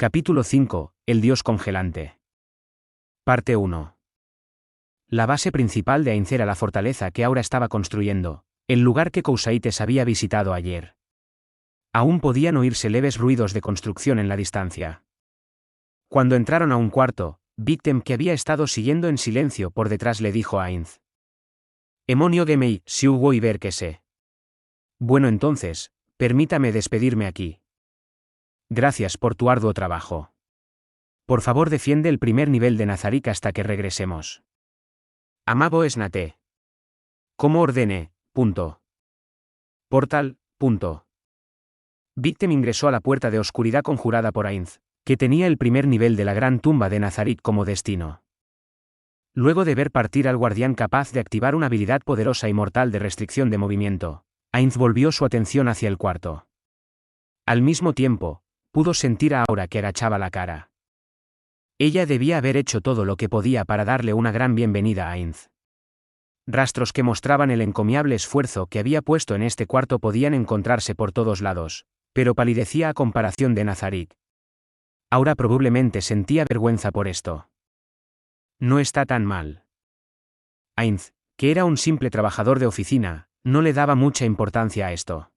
Capítulo 5. El dios congelante. Parte 1. La base principal de Ainz era la fortaleza que Aura estaba construyendo, el lugar que Cousaites había visitado ayer. Aún podían oírse leves ruidos de construcción en la distancia. Cuando entraron a un cuarto, Victem, que había estado siguiendo en silencio por detrás, le dijo a Ainz: Emonio gemei, siugo y ver que sé. Bueno, entonces, permítame despedirme aquí. Gracias por tu arduo trabajo. Por favor, defiende el primer nivel de Nazarick hasta que regresemos. Amabo Esnate. Como ordene. Portal. Victem ingresó a la puerta de oscuridad conjurada por Ainz, que tenía el primer nivel de la gran tumba de Nazarick como destino. Luego de ver partir al guardián capaz de activar una habilidad poderosa y mortal de restricción de movimiento, Ainz volvió su atención hacia el cuarto. Al mismo tiempo, pudo sentir a Aura que agachaba la cara. Ella debía haber hecho todo lo que podía para darle una gran bienvenida a Ainz. Rastros que mostraban el encomiable esfuerzo que había puesto en este cuarto podían encontrarse por todos lados, pero palidecía a comparación de Nazarick. Aura probablemente sentía vergüenza por esto. No está tan mal. Ainz, que era un simple trabajador de oficina, no le daba mucha importancia a esto.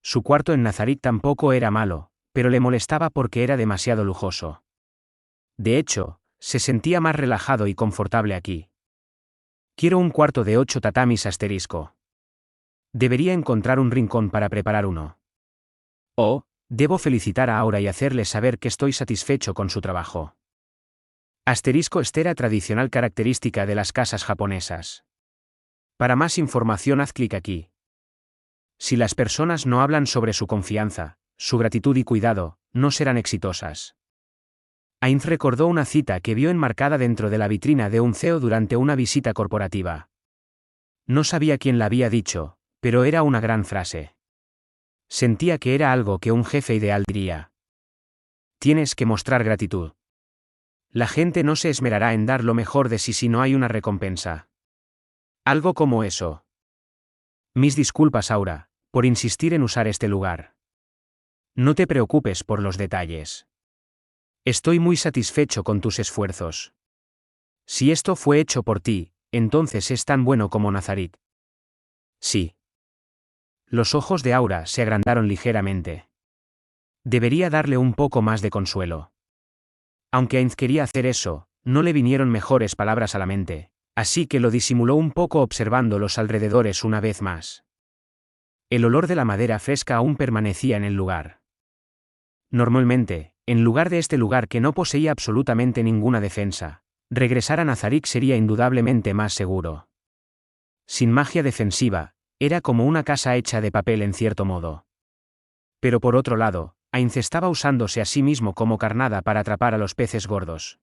Su cuarto en Nazarick tampoco era malo, pero le molestaba porque era demasiado lujoso. De hecho, se sentía más relajado y confortable aquí. Quiero un cuarto de 8 tatamis asterisco. Debería encontrar un rincón para preparar uno. Oh, debo felicitar a Aura y hacerle saber que estoy satisfecho con su trabajo. Asterisco estera tradicional característica de las casas japonesas. Para más información haz clic aquí. Si las personas no hablan sobre su confianza, su gratitud y cuidado, no serán exitosas. Ainz recordó una cita que vio enmarcada dentro de la vitrina de un CEO durante una visita corporativa. No sabía quién la había dicho, pero era una gran frase. Sentía que era algo que un jefe ideal diría. Tienes que mostrar gratitud. La gente no se esmerará en dar lo mejor de sí si no hay una recompensa. Algo como eso. Mis disculpas, Aura, por insistir en usar este lugar. No te preocupes por los detalles. Estoy muy satisfecho con tus esfuerzos. Si esto fue hecho por ti, entonces es tan bueno como Nazarick. Sí. Los ojos de Aura se agrandaron ligeramente. Debería darle un poco más de consuelo. Aunque Ainz quería hacer eso, no le vinieron mejores palabras a la mente, así que lo disimuló un poco observando los alrededores una vez más. El olor de la madera fresca aún permanecía en el lugar. Normalmente, en lugar de este lugar que no poseía absolutamente ninguna defensa, regresar a Nazarick sería indudablemente más seguro. Sin magia defensiva, era como una casa hecha de papel en cierto modo. Pero por otro lado, Ainz estaba usándose a sí mismo como carnada para atrapar a los peces gordos.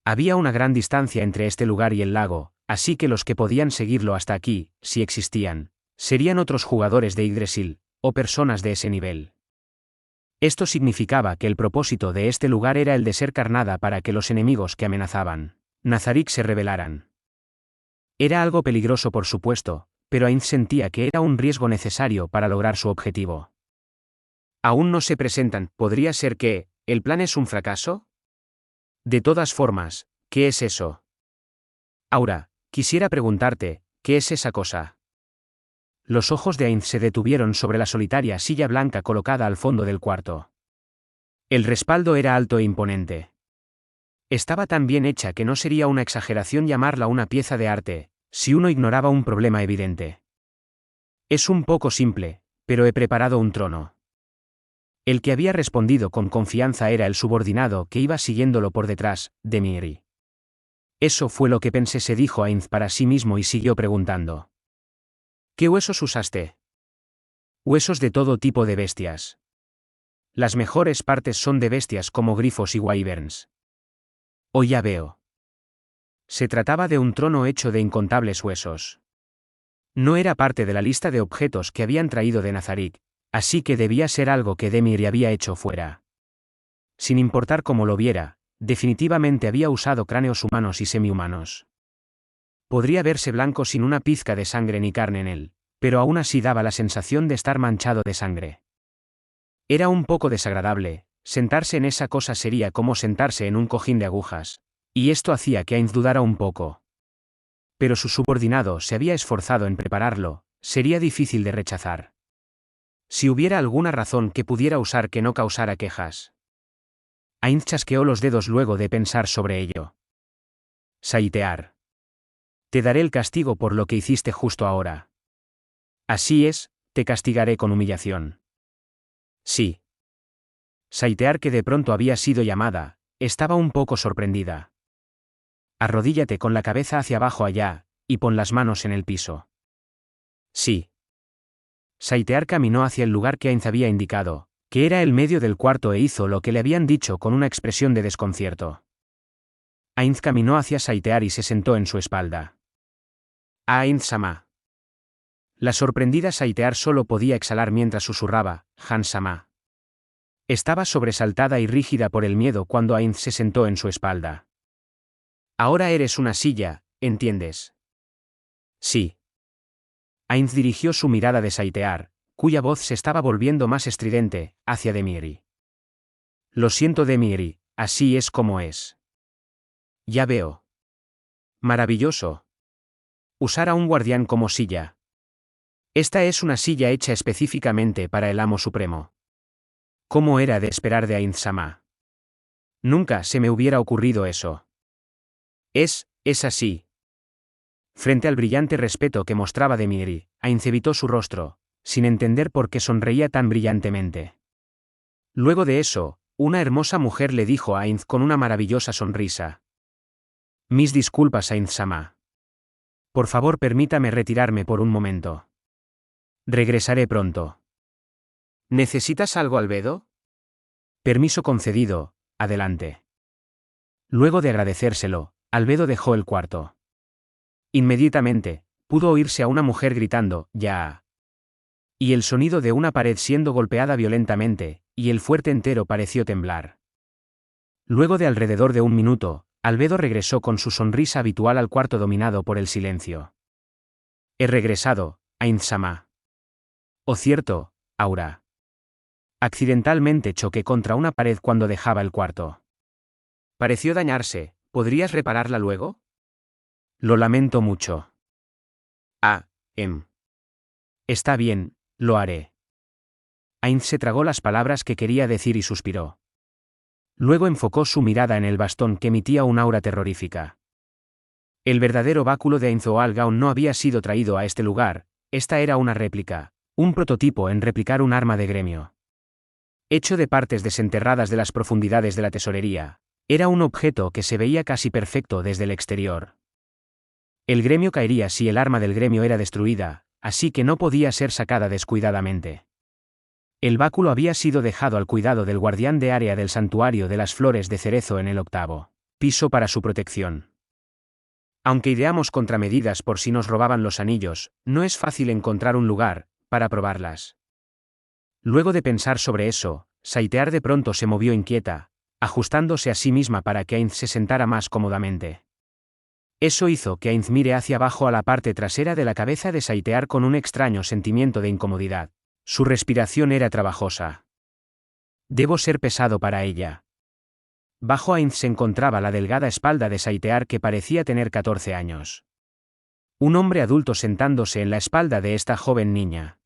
Había una gran distancia entre este lugar y el lago, así que los que podían seguirlo hasta aquí, si existían, serían otros jugadores de Yggdrasil, o personas de ese nivel. Esto significaba que el propósito de este lugar era el de ser carnada para que los enemigos que amenazaban Nazarick se rebelaran. Era algo peligroso, por supuesto, pero Ainz sentía que era un riesgo necesario para lograr su objetivo. Aún no se presentan, ¿podría ser que el plan es un fracaso? De todas formas, ¿qué es eso? Aura, quisiera preguntarte, ¿qué es esa cosa? Los ojos de Ainz se detuvieron sobre la solitaria silla blanca colocada al fondo del cuarto. El respaldo era alto e imponente. Estaba tan bien hecha que no sería una exageración llamarla una pieza de arte, si uno ignoraba un problema evidente. Es un poco simple, pero he preparado un trono. El que había respondido con confianza era el subordinado que iba siguiéndolo por detrás, Demiri. Eso fue lo que pensé, se dijo Ainz para sí mismo y siguió preguntando. ¿Qué huesos usaste? Huesos de todo tipo de bestias. Las mejores partes son de bestias como grifos y wyverns. Oh, ya veo. Se trataba de un trono hecho de incontables huesos. No era parte de la lista de objetos que habían traído de Nazarick, así que debía ser algo que Demiri había hecho fuera. Sin importar cómo lo viera, definitivamente había usado cráneos humanos y semihumanos. Podría verse blanco sin una pizca de sangre ni carne en él, pero aún así daba la sensación de estar manchado de sangre. Era un poco desagradable, sentarse en esa cosa sería como sentarse en un cojín de agujas, y esto hacía que Ainz dudara un poco. Pero su subordinado se había esforzado en prepararlo, sería difícil de rechazar. Si hubiera alguna razón que pudiera usar que no causara quejas. Ainz chasqueó los dedos luego de pensar sobre ello. Saitear. Te daré el castigo por lo que hiciste justo ahora. Así es, te castigaré con humillación. Sí. Saitear, que de pronto había sido llamada, estaba un poco sorprendida. Arrodíllate con la cabeza hacia abajo allá, y pon las manos en el piso. Sí. Saitear caminó hacia el lugar que Ainz había indicado, que era el medio del cuarto, e hizo lo que le habían dicho con una expresión de desconcierto. Ainz caminó hacia Saitear y se sentó en su espalda. Ainz-sama. La sorprendida Saitear solo podía exhalar mientras susurraba, Han-sama. Estaba sobresaltada y rígida por el miedo cuando Ainz se sentó en su espalda. Ahora eres una silla, ¿entiendes? Sí. Ainz dirigió su mirada de Saitear, cuya voz se estaba volviendo más estridente, hacia Demiri. Lo siento, Demiri, así es como es. Ya veo. Maravilloso. Usar a un guardián como silla. Esta es una silla hecha específicamente para el Amo Supremo. ¿Cómo era de esperar de Ainz-sama? Nunca se me hubiera ocurrido eso. Es así. Frente al brillante respeto que mostraba Demiri, Ainz evitó su rostro, sin entender por qué sonreía tan brillantemente. Luego de eso, una hermosa mujer le dijo a Ainz con una maravillosa sonrisa. Mis disculpas, Ainz-sama. Por favor, permítame retirarme por un momento. Regresaré pronto. ¿Necesitas algo, Albedo? Permiso concedido, adelante. Luego de agradecérselo, Albedo dejó el cuarto. Inmediatamente, pudo oírse a una mujer gritando, ¡ya! Y el sonido de una pared siendo golpeada violentamente, y el fuerte entero pareció temblar. Luego de alrededor de un minuto, Albedo regresó con su sonrisa habitual al cuarto dominado por el silencio. He regresado, Ainz-sama. Oh cierto, Aura. Accidentalmente choqué contra una pared cuando dejaba el cuarto. Pareció dañarse, ¿podrías repararla luego? Lo lamento mucho. Está bien, lo haré. Ainz se tragó las palabras que quería decir y suspiró. Luego enfocó su mirada en el bastón que emitía un aura terrorífica. El verdadero báculo de Ainzoalgaon no había sido traído a este lugar, esta era una réplica, un prototipo en replicar un arma de gremio. Hecho de partes desenterradas de las profundidades de la tesorería, era un objeto que se veía casi perfecto desde el exterior. El gremio caería si el arma del gremio era destruida, así que no podía ser sacada descuidadamente. El báculo había sido dejado al cuidado del guardián de área del santuario de las flores de cerezo en el 8º piso para su protección. Aunque ideamos contramedidas por si nos robaban los anillos, no es fácil encontrar un lugar para probarlas. Luego de pensar sobre eso, Saitear de pronto se movió inquieta, ajustándose a sí misma para que Ainz se sentara más cómodamente. Eso hizo que Ainz mire hacia abajo a la parte trasera de la cabeza de Saitear con un extraño sentimiento de incomodidad. Su respiración era trabajosa. Debo ser pesado para ella. Bajo Ainz se encontraba la delgada espalda de Saitear, que parecía tener 14 años. Un hombre adulto sentándose en la espalda de esta joven niña.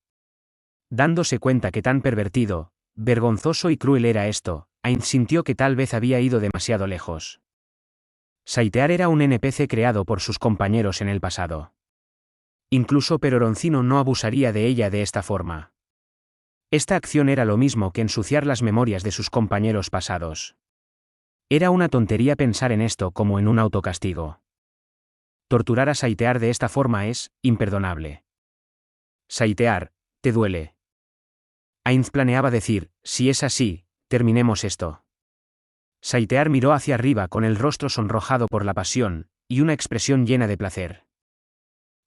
Dándose cuenta que tan pervertido, vergonzoso y cruel era esto, Ainz sintió que tal vez había ido demasiado lejos. Saitear era un NPC creado por sus compañeros en el pasado. Incluso Peroroncino no abusaría de ella de esta forma. Esta acción era lo mismo que ensuciar las memorias de sus compañeros pasados. Era una tontería pensar en esto como en un autocastigo. Torturar a Saitear de esta forma es imperdonable. Saitear, ¿te duele? Ainz planeaba decir, si es así, terminemos esto. Saitear miró hacia arriba con el rostro sonrojado por la pasión, y una expresión llena de placer.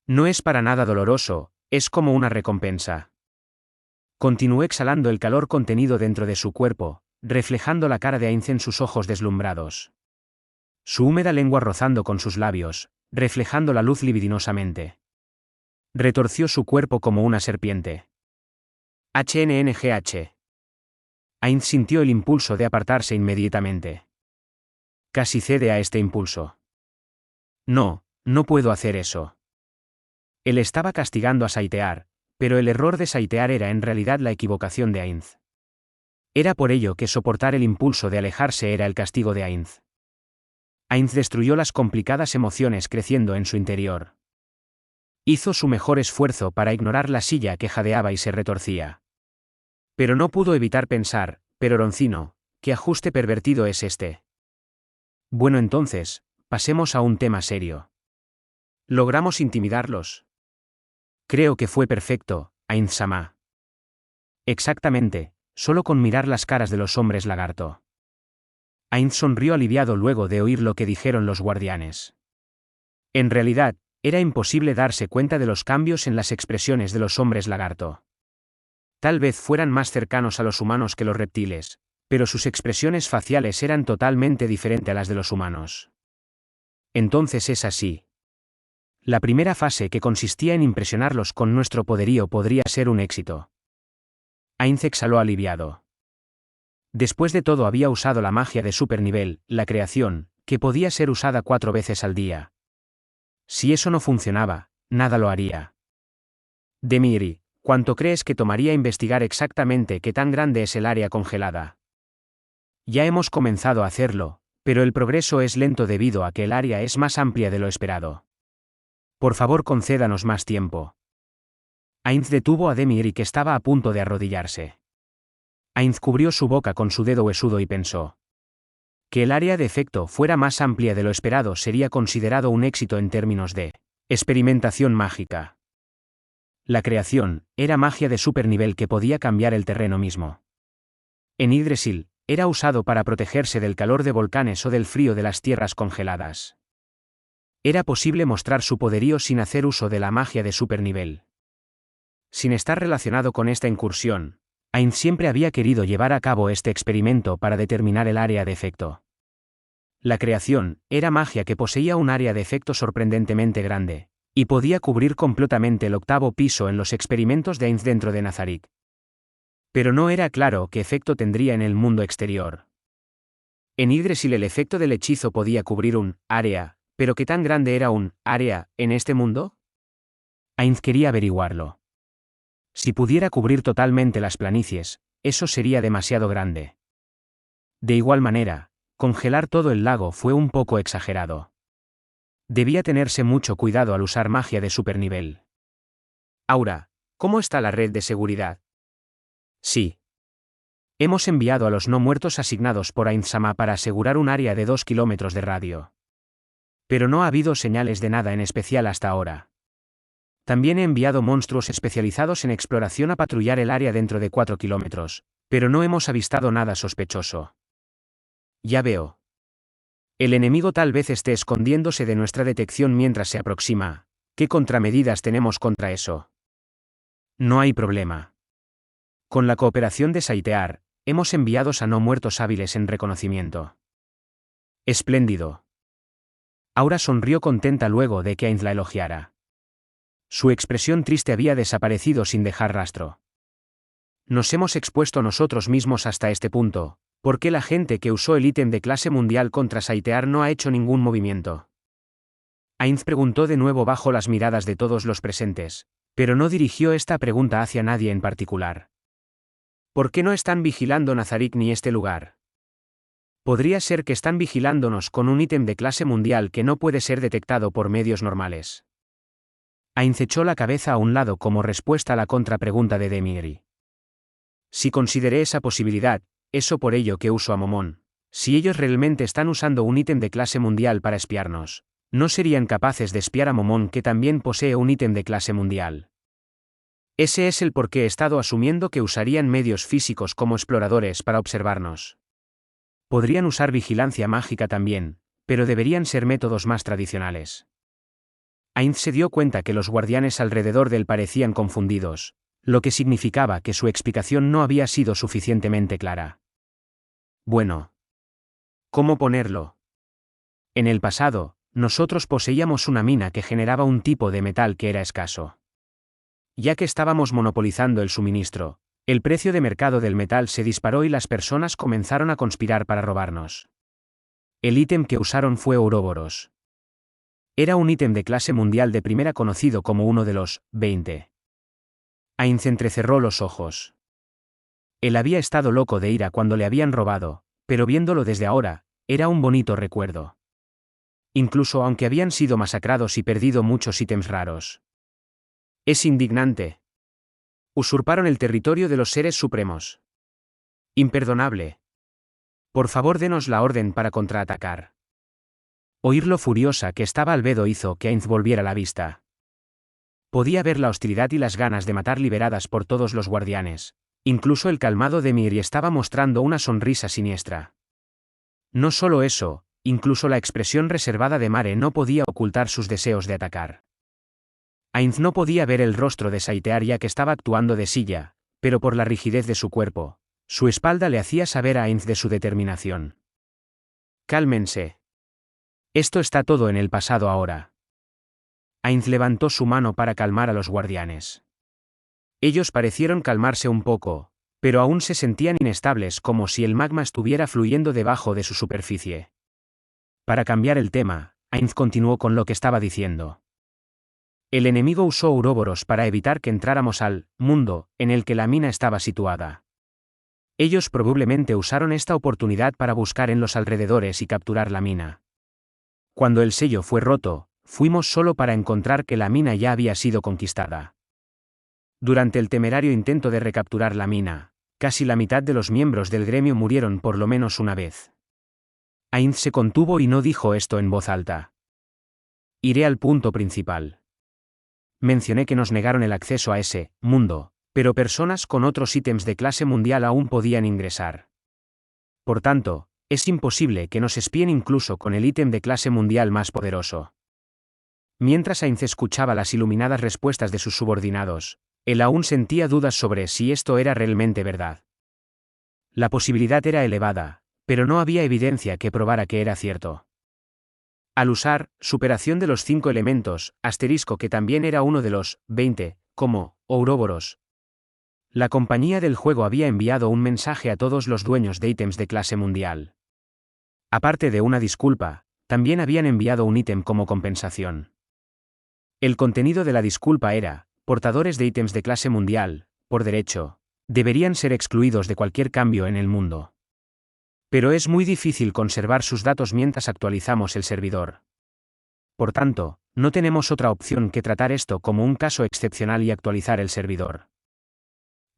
No es para nada doloroso, es como una recompensa. Continuó exhalando el calor contenido dentro de su cuerpo, reflejando la cara de Ainz en sus ojos deslumbrados. Su húmeda lengua rozando con sus labios, reflejando la luz libidinosamente. Retorció su cuerpo como una serpiente. HNNGH. Ainz sintió el impulso de apartarse inmediatamente. Casi cede a este impulso. No, no puedo hacer eso. Él estaba castigando a Saitear, pero el error de Saitear era en realidad la equivocación de Ainz. Era por ello que soportar el impulso de alejarse era el castigo de Ainz. Ainz destruyó las complicadas emociones creciendo en su interior. Hizo su mejor esfuerzo para ignorar la silla que jadeaba y se retorcía. Pero no pudo evitar pensar, pero Roncino, ¿qué ajuste pervertido es este? Bueno, entonces, pasemos a un tema serio. ¿Logramos intimidarlos? Creo que fue perfecto, Ainz-sama. Exactamente, solo con mirar las caras de los hombres lagarto. Ainz sonrió aliviado luego de oír lo que dijeron los guardianes. En realidad, era imposible darse cuenta de los cambios en las expresiones de los hombres lagarto. Tal vez fueran más cercanos a los humanos que los reptiles, pero sus expresiones faciales eran totalmente diferentes a las de los humanos. Entonces es así. La primera fase, que consistía en impresionarlos con nuestro poderío, podría ser un éxito. Ainz exhaló aliviado. Después de todo había usado la magia de supernivel, la creación, que podía ser usada 4 veces al día. Si eso no funcionaba, nada lo haría. Demiri, ¿cuánto crees que tomaría investigar exactamente qué tan grande es el área congelada? Ya hemos comenzado a hacerlo, pero el progreso es lento debido a que el área es más amplia de lo esperado. Por favor, concédanos más tiempo. Ainz detuvo a Demiri, que estaba a punto de arrodillarse. Ainz cubrió su boca con su dedo huesudo y pensó. Que el área de efecto fuera más amplia de lo esperado sería considerado un éxito en términos de experimentación mágica. La creación era magia de supernivel que podía cambiar el terreno mismo. En Yggdrasil, era usado para protegerse del calor de volcanes o del frío de las tierras congeladas. Era posible mostrar su poderío sin hacer uso de la magia de supernivel. Sin estar relacionado con esta incursión, Ainz siempre había querido llevar a cabo este experimento para determinar el área de efecto. La creación era magia que poseía un área de efecto sorprendentemente grande, y podía cubrir completamente el 8º piso en los experimentos de Ainz dentro de Nazarick. Pero no era claro qué efecto tendría en el mundo exterior. En Yggdrasil el efecto del hechizo podía cubrir un área, pero ¿qué tan grande era un área en este mundo? Ainz quería averiguarlo. Si pudiera cubrir totalmente las planicies, eso sería demasiado grande. De igual manera, congelar todo el lago fue un poco exagerado. Debía tenerse mucho cuidado al usar magia de supernivel. Aura, ¿cómo está la red de seguridad? Sí. Hemos enviado a los no muertos asignados por Ainz-sama para asegurar un área de 2 kilómetros de radio. Pero no ha habido señales de nada en especial hasta ahora. También he enviado monstruos especializados en exploración a patrullar el área dentro de 4 kilómetros, pero no hemos avistado nada sospechoso. Ya veo. El enemigo tal vez esté escondiéndose de nuestra detección mientras se aproxima. ¿Qué contramedidas tenemos contra eso? No hay problema. Con la cooperación de Saitear, hemos enviado a no muertos hábiles en reconocimiento. Espléndido. Aura sonrió contenta luego de que Ainz la elogiara. Su expresión triste había desaparecido sin dejar rastro. Nos hemos expuesto nosotros mismos hasta este punto. ¿Por qué la gente que usó el ítem de clase mundial contra Saitear no ha hecho ningún movimiento? Ainz preguntó de nuevo bajo las miradas de todos los presentes, pero no dirigió esta pregunta hacia nadie en particular. ¿Por qué no están vigilando Nazarick ni este lugar? Podría ser que están vigilándonos con un ítem de clase mundial que no puede ser detectado por medios normales. Ainz echó la cabeza a un lado como respuesta a la contrapregunta de Demiri. Si consideré esa posibilidad, eso por ello que uso a Momón. Si ellos realmente están usando un ítem de clase mundial para espiarnos, no serían capaces de espiar a Momón, que también posee un ítem de clase mundial. Ese es el por qué he estado asumiendo que usarían medios físicos como exploradores para observarnos. Podrían usar vigilancia mágica también, pero deberían ser métodos más tradicionales. Ainz se dio cuenta que los guardianes alrededor de él parecían confundidos, lo que significaba que su explicación no había sido suficientemente clara. Bueno. ¿Cómo ponerlo? En el pasado, nosotros poseíamos una mina que generaba un tipo de metal que era escaso. Ya que estábamos monopolizando el suministro, El precio de mercado del metal se disparó y las personas comenzaron a conspirar para robarnos. El ítem que usaron fue Ouroboros. Era un ítem de clase mundial de primera conocido como uno de los 20. Ainz entrecerró los ojos. Él había estado loco de ira cuando le habían robado, pero viéndolo desde ahora, era un bonito recuerdo. Incluso aunque habían sido masacrados y perdido muchos ítems raros. Es indignante. Usurparon el territorio de los seres supremos. Imperdonable. Por favor, denos la orden para contraatacar. Oír lo furiosa que estaba Albedo hizo que Ainz volviera la vista. Podía ver la hostilidad y las ganas de matar liberadas por todos los guardianes. Incluso el calmado de Miri estaba mostrando una sonrisa siniestra. No solo eso, incluso la expresión reservada de Mare no podía ocultar sus deseos de atacar. Ainz no podía ver el rostro de Saitear ya que estaba actuando de silla, pero por la rigidez de su cuerpo, su espalda le hacía saber a Ainz de su determinación. Cálmense. Esto está todo en el pasado ahora. Ainz levantó su mano para calmar a los guardianes. Ellos parecieron calmarse un poco, pero aún se sentían inestables como si el magma estuviera fluyendo debajo de su superficie. Para cambiar el tema, Ainz continuó con lo que estaba diciendo. El enemigo usó Ouroboros para evitar que entráramos al mundo en el que la mina estaba situada. Ellos probablemente usaron esta oportunidad para buscar en los alrededores y capturar la mina. Cuando el sello fue roto, fuimos solo para encontrar que la mina ya había sido conquistada. Durante el temerario intento de recapturar la mina, casi la mitad de los miembros del gremio murieron por lo menos una vez. Ainz se contuvo y no dijo esto en voz alta. Iré al punto principal. Mencioné que nos negaron el acceso a ese mundo, pero personas con otros ítems de clase mundial aún podían ingresar. Por tanto, es imposible que nos espíen incluso con el ítem de clase mundial más poderoso. Mientras Ainz escuchaba las iluminadas respuestas de sus subordinados, él aún sentía dudas sobre si esto era realmente verdad. La posibilidad era elevada, pero no había evidencia que probara que era cierto. Al usar superación de los 5 elementos, asterisco que también era uno de los 20, como Ouroboros. La compañía del juego había enviado un mensaje a todos los dueños de ítems de clase mundial. Aparte de una disculpa, también habían enviado un ítem como compensación. El contenido de la disculpa era: portadores de ítems de clase mundial, por derecho, deberían ser excluidos de cualquier cambio en el mundo. Pero es muy difícil conservar sus datos mientras actualizamos el servidor. Por tanto, no tenemos otra opción que tratar esto como un caso excepcional y actualizar el servidor.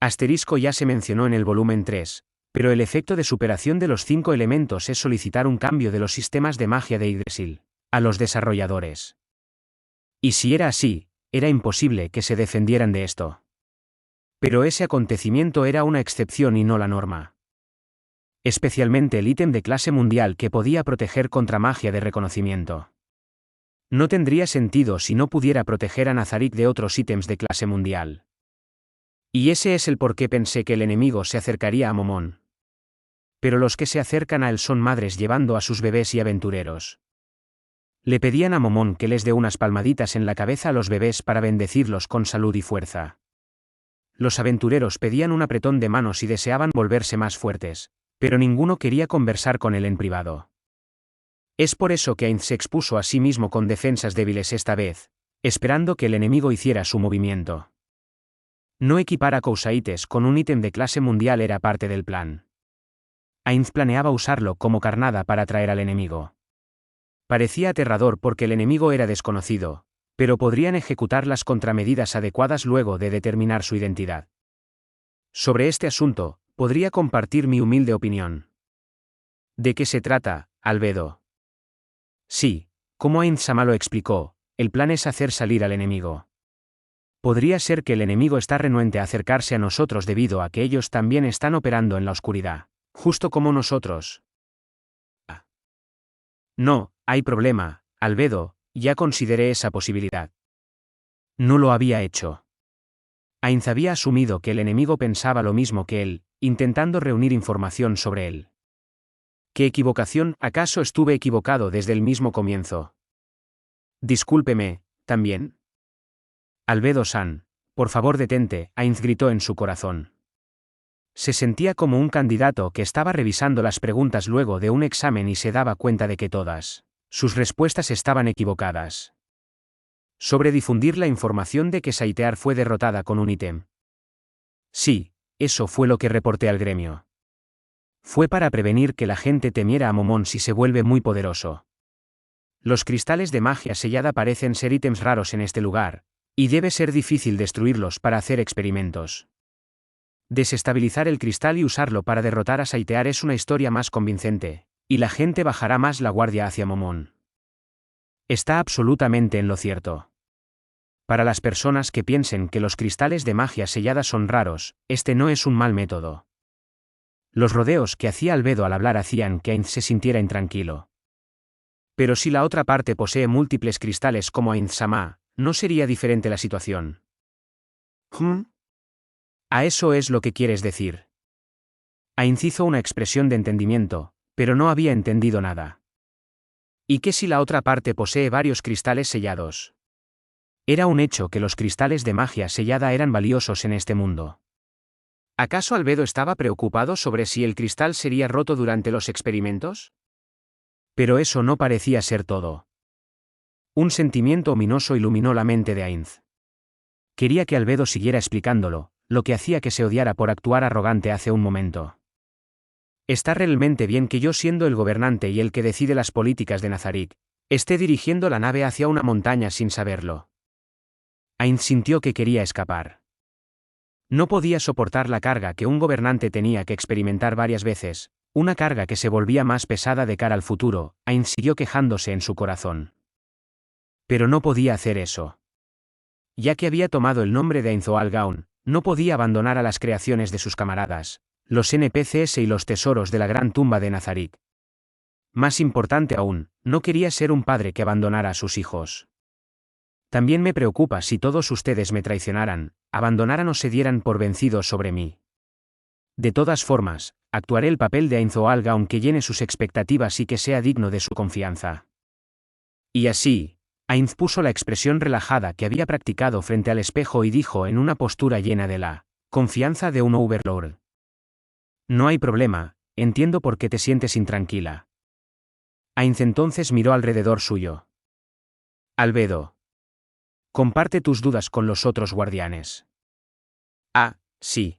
Asterisco ya se mencionó en el volumen 3, pero el efecto de superación de los 5 elementos es solicitar un cambio de los sistemas de magia de Yggdrasil a los desarrolladores. Y si era así, era imposible que se defendieran de esto. Pero ese acontecimiento era una excepción y no la norma. Especialmente el ítem de clase mundial que podía proteger contra magia de reconocimiento. No tendría sentido si no pudiera proteger a Nazarick de otros ítems de clase mundial. Y ese es el por qué pensé que el enemigo se acercaría a Momón. Pero los que se acercan a él son madres llevando a sus bebés y aventureros. Le pedían a Momón que les dé unas palmaditas en la cabeza a los bebés para bendecirlos con salud y fuerza. Los aventureros pedían un apretón de manos y deseaban volverse más fuertes, pero ninguno quería conversar con él en privado. Es por eso que Ainz se expuso a sí mismo con defensas débiles esta vez, esperando que el enemigo hiciera su movimiento. No equipar a Cousaites con un ítem de clase mundial era parte del plan. Ainz planeaba usarlo como carnada para atraer al enemigo. Parecía aterrador porque el enemigo era desconocido, pero podrían ejecutar las contramedidas adecuadas luego de determinar su identidad. Sobre este asunto, podría compartir mi humilde opinión. ¿De qué se trata, Albedo? Sí, como Ainz-sama lo explicó, el plan es hacer salir al enemigo. Podría ser que el enemigo está renuente a acercarse a nosotros debido a que ellos también están operando en la oscuridad, justo como nosotros. No, hay problema, Albedo, ya consideré esa posibilidad. No lo había hecho. Ainz había asumido que el enemigo pensaba lo mismo que él, intentando reunir información sobre él. ¿Qué equivocación? ¿Acaso estuve equivocado desde el mismo comienzo? Discúlpeme, ¿también? Albedo-san, por favor detente, Ainz gritó en su corazón. Se sentía como un candidato que estaba revisando las preguntas luego de un examen y se daba cuenta de que todas sus respuestas estaban equivocadas. Sobre difundir la información de que Saitear fue derrotada con un ítem. Sí, eso fue lo que reporté al gremio. Fue para prevenir que la gente temiera a Momón si se vuelve muy poderoso. Los cristales de magia sellada parecen ser ítems raros en este lugar, y debe ser difícil destruirlos para hacer experimentos. Desestabilizar el cristal y usarlo para derrotar a Saitear es una historia más convincente, y la gente bajará más la guardia hacia Momón. Está absolutamente en lo cierto. Para las personas que piensen que los cristales de magia sellada son raros, este no es un mal método. Los rodeos que hacía Albedo al hablar hacían que Ainz se sintiera intranquilo. Pero si la otra parte posee múltiples cristales como Ainz-sama, ¿no sería diferente la situación? ¿A eso es lo que quieres decir? Ainz hizo una expresión de entendimiento, pero no había entendido nada. ¿Y qué si la otra parte posee varios cristales sellados? Era un hecho que los cristales de magia sellada eran valiosos en este mundo. ¿Acaso Albedo estaba preocupado sobre si el cristal sería roto durante los experimentos? Pero eso no parecía ser todo. Un sentimiento ominoso iluminó la mente de Ainz. Quería que Albedo siguiera explicándolo, lo que hacía que se odiara por actuar arrogante hace un momento. Está realmente bien que yo, siendo el gobernante y el que decide las políticas de Nazarik, esté dirigiendo la nave hacia una montaña sin saberlo. Ainz sintió que quería escapar. No podía soportar la carga que un gobernante tenía que experimentar varias veces, una carga que se volvía más pesada de cara al futuro. Ainz siguió quejándose en su corazón. Pero no podía hacer eso. Ya que había tomado el nombre de Ainzoal Gaon, no podía abandonar a las creaciones de sus camaradas, los NPCs y los tesoros de la gran tumba de Nazarik. Más importante aún, no quería ser un padre que abandonara a sus hijos. También me preocupa si todos ustedes me traicionaran, abandonaran o se dieran por vencidos sobre mí. De todas formas, actuaré el papel de Ainzoal Gaon que llene sus expectativas y que sea digno de su confianza. Y así, Ainz puso la expresión relajada que había practicado frente al espejo y dijo en una postura llena de la confianza de un Overlord. No hay problema, entiendo por qué te sientes intranquila. Ainz entonces miró alrededor suyo. Albedo. Comparte tus dudas con los otros guardianes. Ah, sí.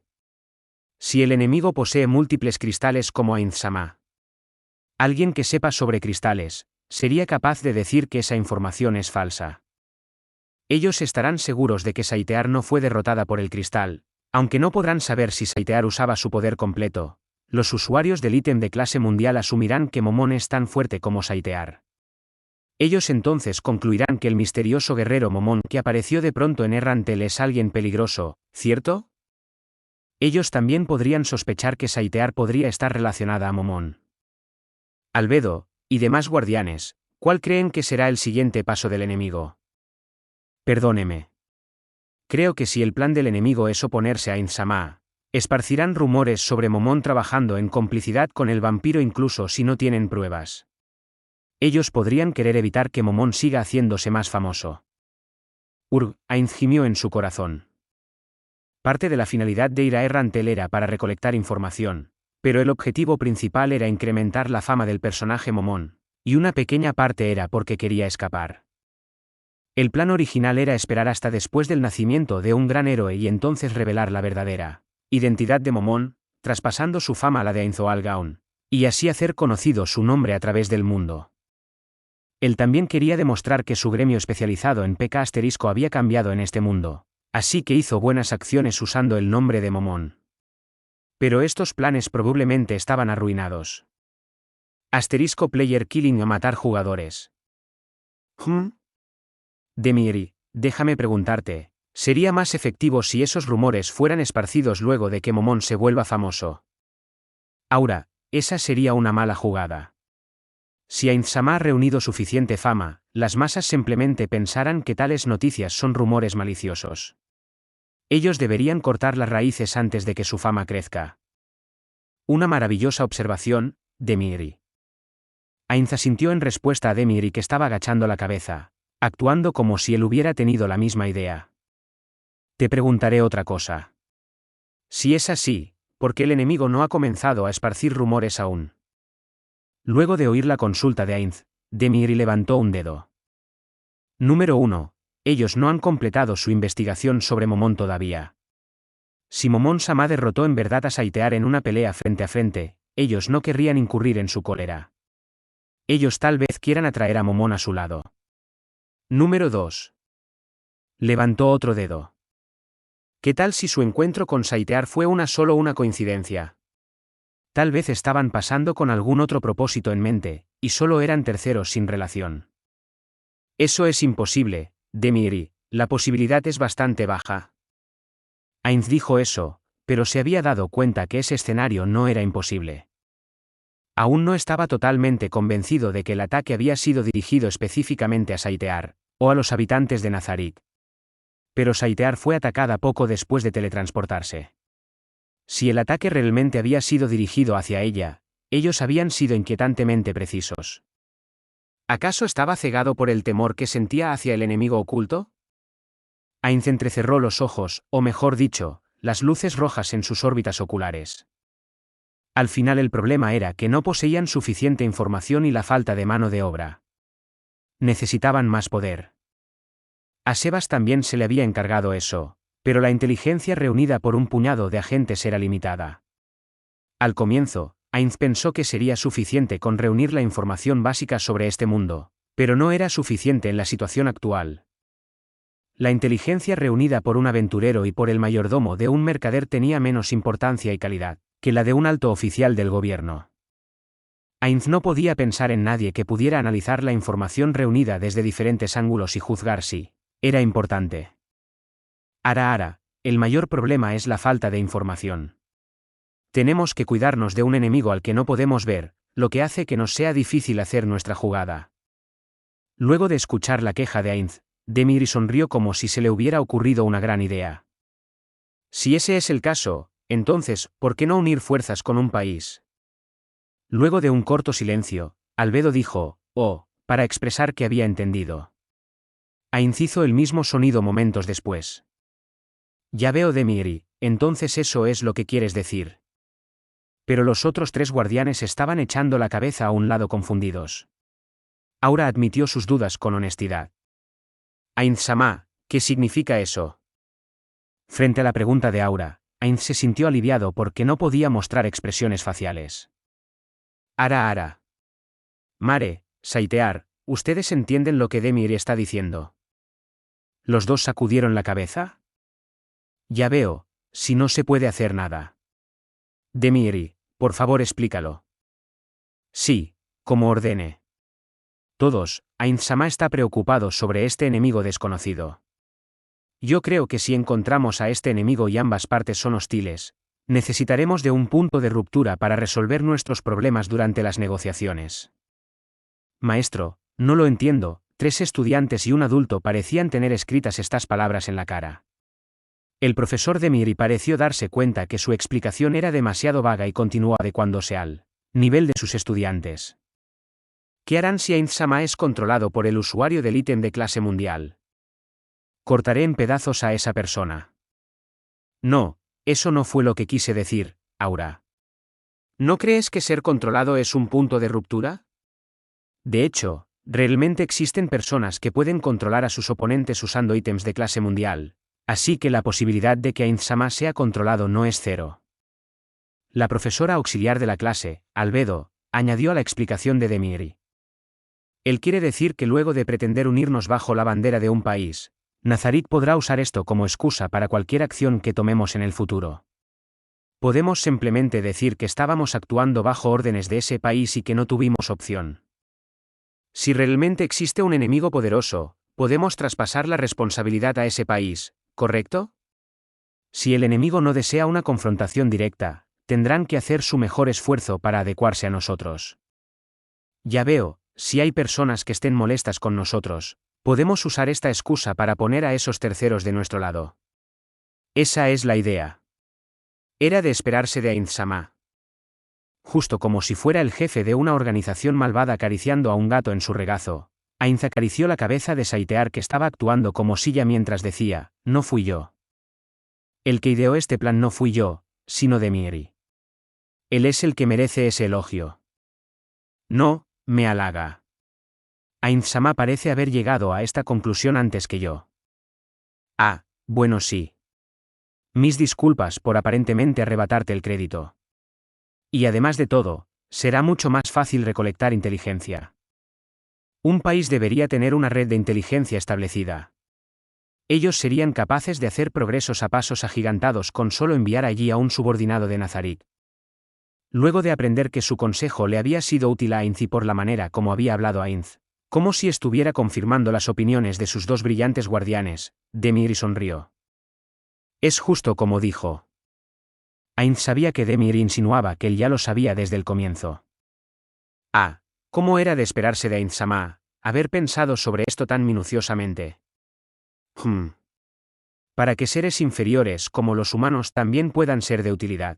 Si el enemigo posee múltiples cristales como Ainz-sama. Alguien que sepa sobre cristales, sería capaz de decir que esa información es falsa. Ellos estarán seguros de que Saitear no fue derrotada por el cristal, aunque no podrán saber si Saitear usaba su poder completo. Los usuarios del ítem de clase mundial asumirán que Momón es tan fuerte como Saitear. Ellos entonces concluirán que el misterioso guerrero Momón que apareció de pronto en Errantel es alguien peligroso, ¿cierto? Ellos también podrían sospechar que Saitear podría estar relacionada a Momón. Albedo, y demás guardianes, ¿cuál creen que será el siguiente paso del enemigo? Perdóneme. Creo que si el plan del enemigo es oponerse a Ainz-sama, esparcirán rumores sobre Momón trabajando en complicidad con el vampiro incluso si no tienen pruebas. Ellos podrían querer evitar que Momón siga haciéndose más famoso. Ainz gimió en su corazón. Parte de la finalidad de ir a Errantel era para recolectar información, pero el objetivo principal era incrementar la fama del personaje Momón, y una pequeña parte era porque quería escapar. El plan original era esperar hasta después del nacimiento de un gran héroe y entonces revelar la verdadera identidad de Momón, traspasando su fama a la de Ainzoal Gaon, y así hacer conocido su nombre a través del mundo. Él también quería demostrar que su gremio especializado en PK asterisco había cambiado en este mundo, así que hizo buenas acciones usando el nombre de Momón. Pero estos planes probablemente estaban arruinados. Asterisco player killing o matar jugadores. Demiri, déjame preguntarte, ¿sería más efectivo si esos rumores fueran esparcidos luego de que Momón se vuelva famoso? Aura, esa sería una mala jugada. Si Ainz-sama ha reunido suficiente fama, las masas simplemente pensarán que tales noticias son rumores maliciosos. Ellos deberían cortar las raíces antes de que su fama crezca. Una maravillosa observación, Demiri. Ainz asintió en respuesta a Demiri que estaba agachando la cabeza, actuando como si él hubiera tenido la misma idea. Te preguntaré otra cosa. Si es así, porque el enemigo no ha comenzado a esparcir rumores aún. Luego de oír la consulta de Ainz, Demiri levantó un dedo. Número 1. Ellos no han completado su investigación sobre Momón todavía. Si Momón-sama derrotó en verdad a Saitear en una pelea frente a frente, ellos no querrían incurrir en su cólera. Ellos tal vez quieran atraer a Momón a su lado. Número 2. Levantó otro dedo. ¿Qué tal si su encuentro con Saitear fue solo una coincidencia? Tal vez estaban pasando con algún otro propósito en mente, y solo eran terceros sin relación. Eso es imposible, Demiri, la posibilidad es bastante baja. Ainz dijo eso, pero se había dado cuenta que ese escenario no era imposible. Aún no estaba totalmente convencido de que el ataque había sido dirigido específicamente a Saitear, o a los habitantes de Nazarit. Pero Saitear fue atacada poco después de teletransportarse. Si el ataque realmente había sido dirigido hacia ella, ellos habían sido inquietantemente precisos. ¿Acaso estaba cegado por el temor que sentía hacia el enemigo oculto? Ainz entrecerró los ojos, o mejor dicho, las luces rojas en sus órbitas oculares. Al final el problema era que no poseían suficiente información y la falta de mano de obra. Necesitaban más poder. A Sebas también se le había encargado eso, pero la inteligencia reunida por un puñado de agentes era limitada. Al comienzo, Ainz pensó que sería suficiente con reunir la información básica sobre este mundo, pero no era suficiente en la situación actual. La inteligencia reunida por un aventurero y por el mayordomo de un mercader tenía menos importancia y calidad que la de un alto oficial del gobierno. Ainz no podía pensar en nadie que pudiera analizar la información reunida desde diferentes ángulos y juzgar si era importante. Ara, el mayor problema es la falta de información. Tenemos que cuidarnos de un enemigo al que no podemos ver, lo que hace que nos sea difícil hacer nuestra jugada. Luego de escuchar la queja de Ainz, Demiri sonrió como si se le hubiera ocurrido una gran idea. Si ese es el caso, entonces, ¿por qué no unir fuerzas con un país? Luego de un corto silencio, Albedo dijo, para expresar que había entendido. Ainz hizo el mismo sonido momentos después. Ya veo, Demiri, entonces eso es lo que quieres decir. Pero los otros tres guardianes estaban echando la cabeza a un lado confundidos. Aura admitió sus dudas con honestidad. Ainz-sama, ¿qué significa eso? Frente a la pregunta de Aura, Ainz se sintió aliviado porque no podía mostrar expresiones faciales. Ara. Mare, Saitear, ¿ustedes entienden lo que Demiri está diciendo? ¿Los dos sacudieron la cabeza? Ya veo, si no se puede hacer nada. Demiri, por favor explícalo. Sí, como ordene. Todos, Ainz-sama está preocupado sobre este enemigo desconocido. Yo creo que si encontramos a este enemigo y ambas partes son hostiles, necesitaremos de un punto de ruptura para resolver nuestros problemas durante las negociaciones. Maestro, no lo entiendo, 3 estudiantes y un adulto parecían tener escritas estas palabras en la cara. El profesor Demiri pareció darse cuenta que su explicación era demasiado vaga y continuó adecuándose al nivel de sus estudiantes. ¿Qué harán si Ainz-sama es controlado por el usuario del ítem de clase mundial? Cortaré en pedazos a esa persona. No, eso no fue lo que quise decir, Aura. ¿No crees que ser controlado es un punto de ruptura? De hecho, realmente existen personas que pueden controlar a sus oponentes usando ítems de clase mundial, así que la posibilidad de que Ainz-sama sea controlado no es cero. La profesora auxiliar de la clase, Albedo, añadió a la explicación de Demiri. Él quiere decir que luego de pretender unirnos bajo la bandera de un país, Nazarit podrá usar esto como excusa para cualquier acción que tomemos en el futuro. Podemos simplemente decir que estábamos actuando bajo órdenes de ese país y que no tuvimos opción. Si realmente existe un enemigo poderoso, podemos traspasar la responsabilidad a ese país, ¿correcto? Si el enemigo no desea una confrontación directa, tendrán que hacer su mejor esfuerzo para adecuarse a nosotros. Ya veo, si hay personas que estén molestas con nosotros, podemos usar esta excusa para poner a esos terceros de nuestro lado. Esa es la idea. Era de esperarse de Ainz-sama. Justo como si fuera el jefe de una organización malvada acariciando a un gato en su regazo, Ainz acarició la cabeza de Saitear que estaba actuando como silla mientras decía, no fui yo. El que ideó este plan no fui yo, sino Demiri. Él es el que merece ese elogio. No, me halaga. Ainz-sama parece haber llegado a esta conclusión antes que yo. Ah, bueno sí. Mis disculpas por aparentemente arrebatarte el crédito. Y además de todo, será mucho más fácil recolectar inteligencia. Un país debería tener una red de inteligencia establecida. Ellos serían capaces de hacer progresos a pasos agigantados con solo enviar allí a un subordinado de Nazarik. Luego de aprender que su consejo le había sido útil a Ainz y por la manera como había hablado Ainz, como si estuviera confirmando las opiniones de sus dos brillantes guardianes, Demir sonrió. Es justo como dijo. Ainz sabía que Demir insinuaba que él ya lo sabía desde el comienzo. Ah, ¿cómo era de esperarse de Ainz-sama, haber pensado sobre esto tan minuciosamente? Para que seres inferiores como los humanos también puedan ser de utilidad.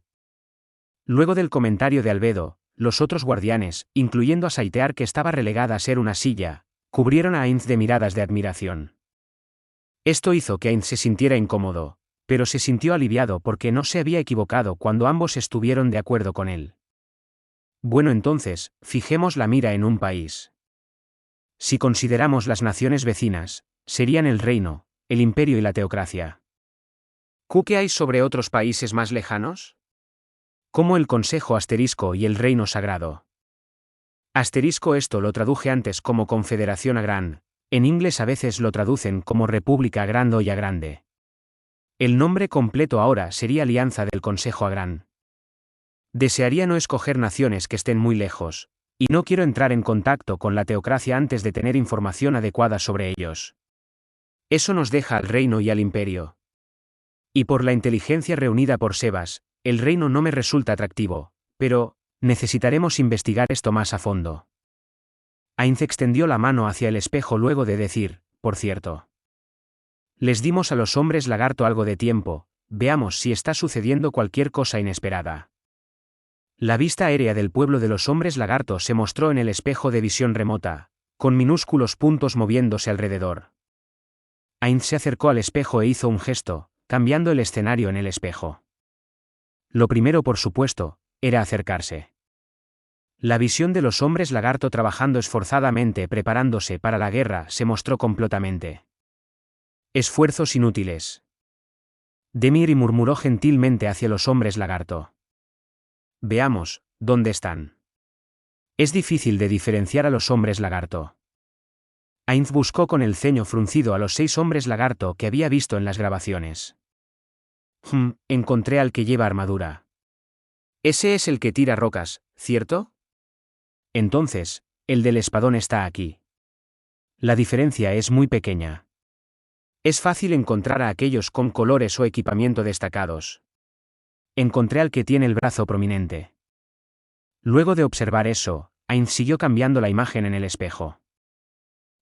Luego del comentario de Albedo, los otros guardianes, incluyendo a Saitear que estaba relegada a ser una silla, cubrieron a Ainz de miradas de admiración. Esto hizo que Ainz se sintiera incómodo, pero se sintió aliviado porque no se había equivocado cuando ambos estuvieron de acuerdo con él. Bueno, entonces, fijemos la mira en un país. Si consideramos las naciones vecinas, serían el reino, el imperio y la teocracia. ¿Qué hay sobre otros países más lejanos? Como el Consejo Asterisco y el Reino Sagrado. Asterisco esto lo traduje antes como Confederación Agran, en inglés a veces lo traducen como República Agran o ya Grande. El nombre completo ahora sería Alianza del Consejo Agran. Desearía no escoger naciones que estén muy lejos, y no quiero entrar en contacto con la teocracia antes de tener información adecuada sobre ellos. Eso nos deja al reino y al imperio. Y por la inteligencia reunida por Sebas, el reino no me resulta atractivo, pero necesitaremos investigar esto más a fondo. Ainz extendió la mano hacia el espejo luego de decir, por cierto. Les dimos a los hombres lagarto algo de tiempo, veamos si está sucediendo cualquier cosa inesperada. La vista aérea del pueblo de los hombres lagarto se mostró en el espejo de visión remota, con minúsculos puntos moviéndose alrededor. Ainz se acercó al espejo e hizo un gesto, cambiando el escenario en el espejo. Lo primero, por supuesto, era acercarse. La visión de los hombres lagarto trabajando esforzadamente preparándose para la guerra se mostró completamente. Esfuerzos inútiles. Demir murmuró gentilmente hacia los hombres lagarto. Veamos, ¿dónde están? Es difícil de diferenciar a los hombres lagarto. Ainz buscó con el ceño fruncido a los 6 hombres lagarto que había visto en las grabaciones. Encontré al que lleva armadura. Ese es el que tira rocas, ¿cierto? Entonces, el del espadón está aquí. La diferencia es muy pequeña. Es fácil encontrar a aquellos con colores o equipamiento destacados. Encontré al que tiene el brazo prominente. Luego de observar eso, Ainz siguió cambiando la imagen en el espejo.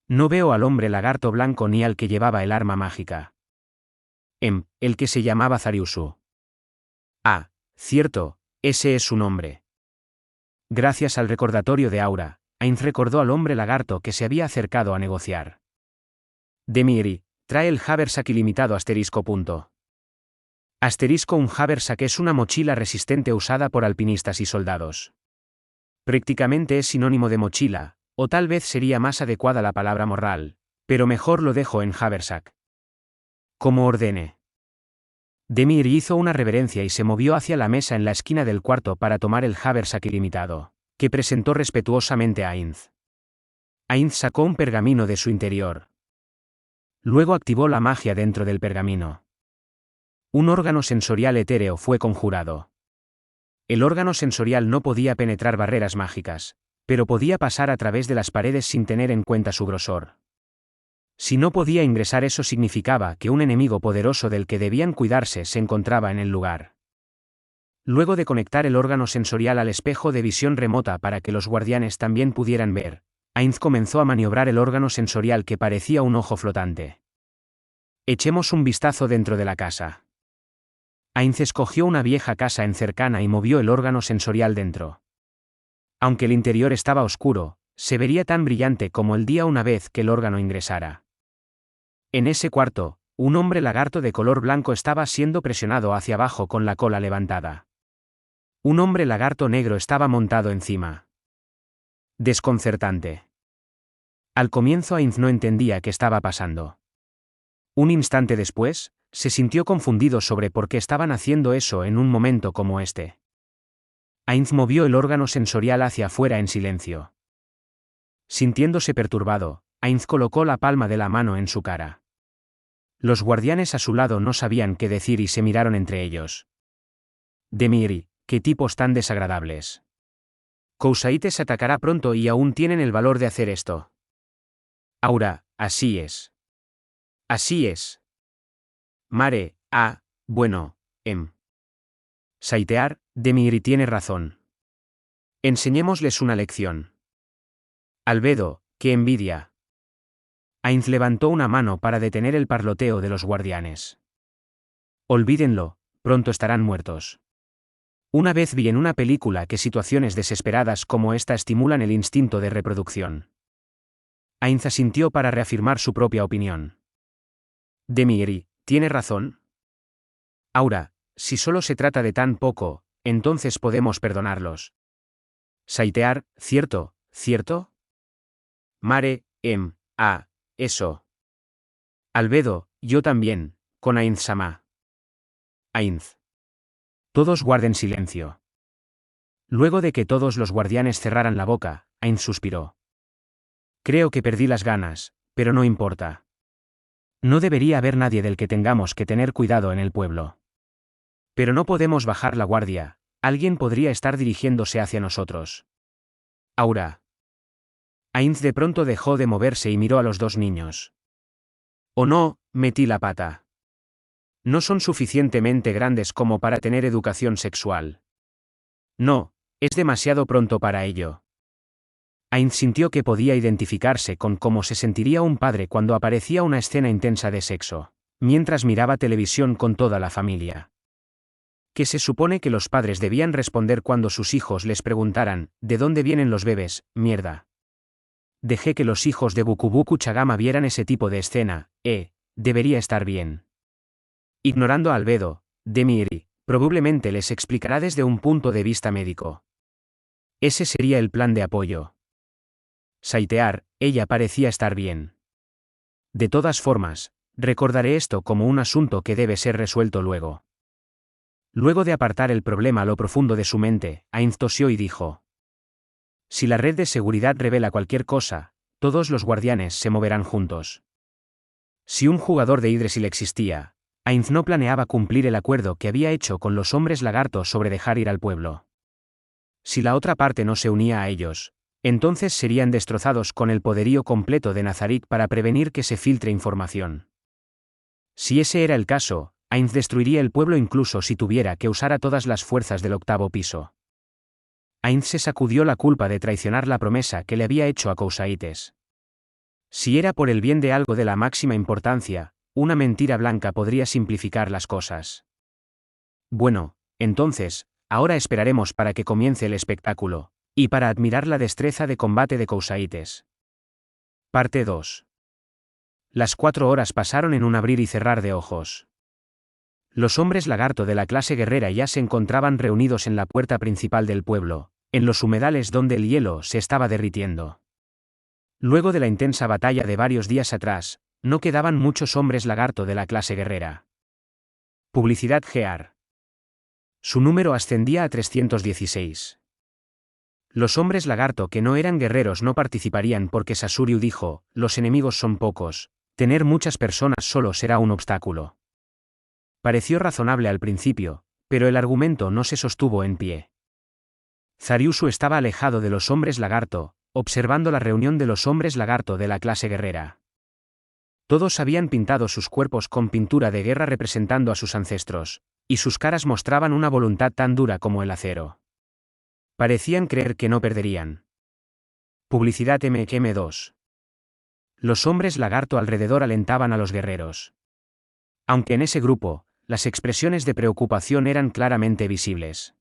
No veo al hombre lagarto blanco ni al que llevaba el arma mágica. El que se llamaba Zariusu. Ah, cierto, ese es su nombre. Gracias al recordatorio de Aura, Ainz recordó al hombre lagarto que se había acercado a negociar. Demiri, trae el Haversack ilimitado asterisco. Asterisco. Un Haversack es una mochila resistente usada por alpinistas y soldados. Prácticamente es sinónimo de mochila, o tal vez sería más adecuada la palabra morral, pero mejor lo dejo en Haversack. Como ordene. Demir hizo una reverencia y se movió hacia la mesa en la esquina del cuarto para tomar el Haversack ilimitado, que presentó respetuosamente a Ainz. Ainz sacó un pergamino de su interior. Luego activó la magia dentro del pergamino. Un órgano sensorial etéreo fue conjurado. El órgano sensorial no podía penetrar barreras mágicas, pero podía pasar a través de las paredes sin tener en cuenta su grosor. Si no podía ingresar, eso significaba que un enemigo poderoso del que debían cuidarse se encontraba en el lugar. Luego de conectar el órgano sensorial al espejo de visión remota para que los guardianes también pudieran ver, Ainz comenzó a maniobrar el órgano sensorial que parecía un ojo flotante. Echemos un vistazo dentro de la casa. Ainz escogió una vieja casa en cercana y movió el órgano sensorial dentro. Aunque el interior estaba oscuro, se vería tan brillante como el día una vez que el órgano ingresara. En ese cuarto, un hombre lagarto de color blanco estaba siendo presionado hacia abajo con la cola levantada. Un hombre lagarto negro estaba montado encima. Desconcertante. Al comienzo Ainz no entendía qué estaba pasando. Un instante después, se sintió confundido sobre por qué estaban haciendo eso en un momento como este. Ainz movió el órgano sensorial hacia afuera en silencio. Sintiéndose perturbado, Ainz colocó la palma de la mano en su cara. Los guardianes a su lado no sabían qué decir y se miraron entre ellos. Demiri, qué tipos tan desagradables. Cousaites atacará pronto y aún tienen el valor de hacer esto. Aura, así es. Así es. Mare, bueno, Saitear, Demiri tiene razón. Enseñémosles una lección. Albedo, qué envidia. Ainz levantó una mano para detener el parloteo de los guardianes. Olvídenlo, pronto estarán muertos. Una vez vi en una película que situaciones desesperadas como esta estimulan el instinto de reproducción. Ainz asintió para reafirmar su propia opinión. Demiri, ¿tiene razón? Aura, si solo se trata de tan poco, entonces podemos perdonarlos. Saitear, ¿cierto? Mare, eso. Albedo, yo también, con Ainz-sama. Ainz. Todos guarden silencio. Luego de que todos los guardianes cerraran la boca, Ainz suspiró. Creo que perdí las ganas, pero no importa. No debería haber nadie del que tengamos que tener cuidado en el pueblo. Pero no podemos bajar la guardia, alguien podría estar dirigiéndose hacia nosotros. Aura. Ainz de pronto dejó de moverse y miró a los dos niños. Oh no, metí la pata. No son suficientemente grandes como para tener educación sexual. No, es demasiado pronto para ello. Ainz sintió que podía identificarse con cómo se sentiría un padre cuando aparecía una escena intensa de sexo, mientras miraba televisión con toda la familia. Que se supone que los padres debían responder cuando sus hijos les preguntaran, ¿de dónde vienen los bebés, mierda? Dejé que los hijos de Bukubuku Chagama vieran ese tipo de escena, debería estar bien. Ignorando a Albedo, Demiri, probablemente les explicará desde un punto de vista médico. Ese sería el plan de apoyo. Saitear, ella parecía estar bien. De todas formas, recordaré esto como un asunto que debe ser resuelto luego. Luego de apartar el problema a lo profundo de su mente, Ainz tosió y dijo: si la red de seguridad revela cualquier cosa, todos los guardianes se moverán juntos. Si un jugador de Yggdrasil existía, Ainz no planeaba cumplir el acuerdo que había hecho con los hombres lagartos sobre dejar ir al pueblo. Si la otra parte no se unía a ellos, entonces serían destrozados con el poderío completo de Nazarik para prevenir que se filtre información. Si ese era el caso, Ainz destruiría el pueblo incluso si tuviera que usar a todas las fuerzas del octavo piso. Ainz se sacudió la culpa de traicionar la promesa que le había hecho a Cousaites. Si era por el bien de algo de la máxima importancia, una mentira blanca podría simplificar las cosas. Bueno, entonces, ahora esperaremos para que comience el espectáculo, y para admirar la destreza de combate de Cousaites. Parte 2. Las 4 horas pasaron en un abrir y cerrar de ojos. Los hombres lagarto de la clase guerrera ya se encontraban reunidos en la puerta principal del pueblo, en los humedales donde el hielo se estaba derritiendo. Luego de la intensa batalla de varios días atrás, no quedaban muchos hombres lagarto de la clase guerrera. Publicidad Gear. Su número ascendía a 316. Los hombres lagarto que no eran guerreros no participarían porque Sasuryu dijo, los enemigos son pocos, tener muchas personas solo será un obstáculo. Pareció razonable al principio, pero el argumento no se sostuvo en pie. Zaryusu estaba alejado de los hombres lagarto, observando la reunión de los hombres lagarto de la clase guerrera. Todos habían pintado sus cuerpos con pintura de guerra representando a sus ancestros, y sus caras mostraban una voluntad tan dura como el acero. Parecían creer que no perderían. Publicidad MM2. Los hombres lagarto alrededor alentaban a los guerreros. Aunque en ese grupo, las expresiones de preocupación eran claramente visibles.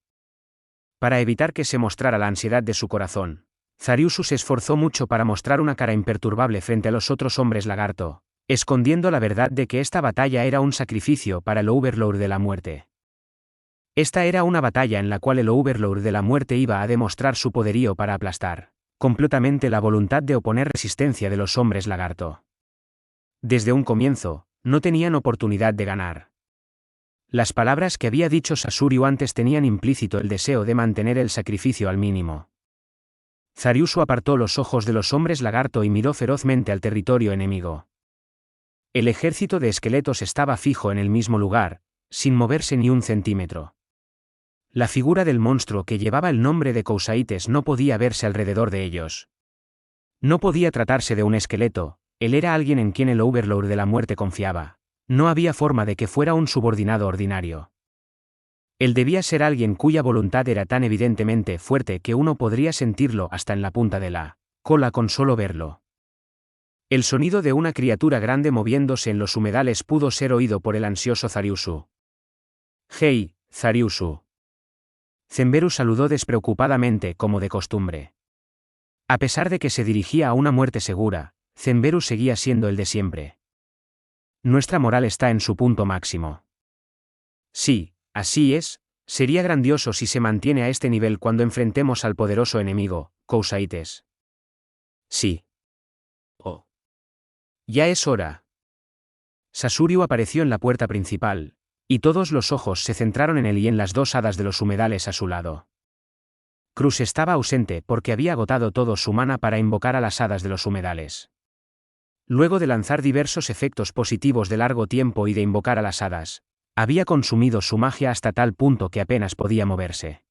Para evitar que se mostrara la ansiedad de su corazón, Zaryusu se esforzó mucho para mostrar una cara imperturbable frente a los otros hombres lagarto, escondiendo la verdad de que esta batalla era un sacrificio para el Overlord de la muerte. Esta era una batalla en la cual el Overlord de la muerte iba a demostrar su poderío para aplastar completamente la voluntad de oponer resistencia de los hombres lagarto. Desde un comienzo, no tenían oportunidad de ganar. Las palabras que había dicho Sasuryu antes tenían implícito el deseo de mantener el sacrificio al mínimo. Zariusu apartó los ojos de los hombres lagarto y miró ferozmente al territorio enemigo. El ejército de esqueletos estaba fijo en el mismo lugar, sin moverse ni un centímetro. La figura del monstruo que llevaba el nombre de Kousaites no podía verse alrededor de ellos. No podía tratarse de un esqueleto, él era alguien en quien el Overlord de la muerte confiaba. No había forma de que fuera un subordinado ordinario. Él debía ser alguien cuya voluntad era tan evidentemente fuerte que uno podría sentirlo hasta en la punta de la cola con solo verlo. El sonido de una criatura grande moviéndose en los humedales pudo ser oído por el ansioso Zariusu. «Hey, Zariusu». Zenberu saludó despreocupadamente como de costumbre. A pesar de que se dirigía a una muerte segura, Zenberu seguía siendo el de siempre. Nuestra moral está en su punto máximo. Sí, así es, sería grandioso si se mantiene a este nivel cuando enfrentemos al poderoso enemigo, Kousaites. Sí. Oh. Ya es hora. Sasuryu apareció en la puerta principal, y todos los ojos se centraron en él y en las dos hadas de los humedales a su lado. Cruz estaba ausente porque había agotado todo su mana para invocar a las hadas de los humedales. Luego de lanzar diversos efectos positivos de largo tiempo y de invocar a las hadas, había consumido su magia hasta tal punto que apenas podía moverse.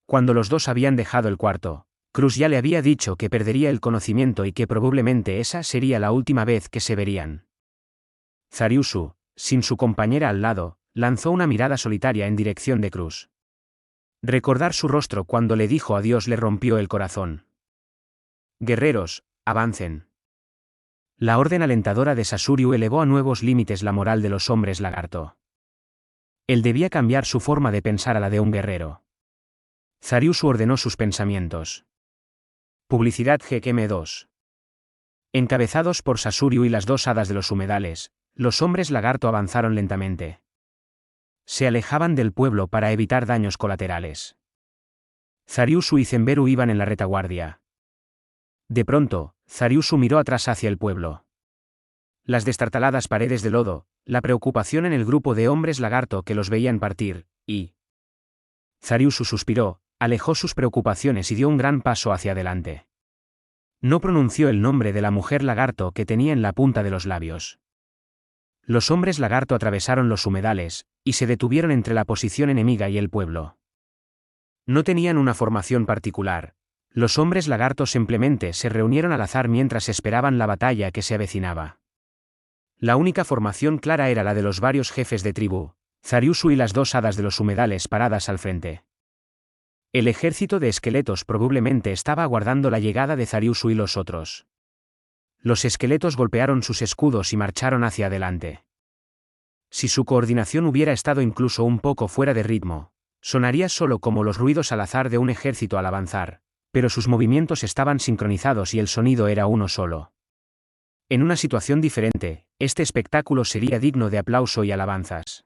Cuando los dos habían dejado el cuarto, Cruz ya le había dicho que perdería el conocimiento y que probablemente esa sería la última vez que se verían. Zariusu, sin su compañera al lado, lanzó una mirada solitaria en dirección de Cruz. Recordar su rostro cuando le dijo adiós le rompió el corazón. Guerreros, avancen. La orden alentadora de Sasuryu elevó a nuevos límites la moral de los hombres lagarto. Él debía cambiar su forma de pensar a la de un guerrero. Zariusu ordenó sus pensamientos. Publicidad GM2. Encabezados por Sasuryu y las dos hadas de los humedales, los hombres lagarto avanzaron lentamente. Se alejaban del pueblo para evitar daños colaterales. Zariusu y Zenberu iban en la retaguardia. De pronto, Zariusu miró atrás hacia el pueblo. Las destartaladas paredes de lodo, la preocupación en el grupo de hombres lagarto que los veían partir, y... Zariusu suspiró, alejó sus preocupaciones y dio un gran paso hacia adelante. No pronunció el nombre de la mujer lagarto que tenía en la punta de los labios. Los hombres lagarto atravesaron los humedales, y se detuvieron entre la posición enemiga y el pueblo. No tenían una formación particular. Los hombres lagarto simplemente se reunieron al azar mientras esperaban la batalla que se avecinaba. La única formación clara era la de los varios jefes de tribu, Zariusu y las dos hadas de los humedales paradas al frente. El ejército de esqueletos probablemente estaba aguardando la llegada de Zariusu y los otros. Los esqueletos golpearon sus escudos y marcharon hacia adelante. Si su coordinación hubiera estado incluso un poco fuera de ritmo, sonaría solo como los ruidos al azar de un ejército al avanzar, pero sus movimientos estaban sincronizados y el sonido era uno solo. En una situación diferente, este espectáculo sería digno de aplauso y alabanzas.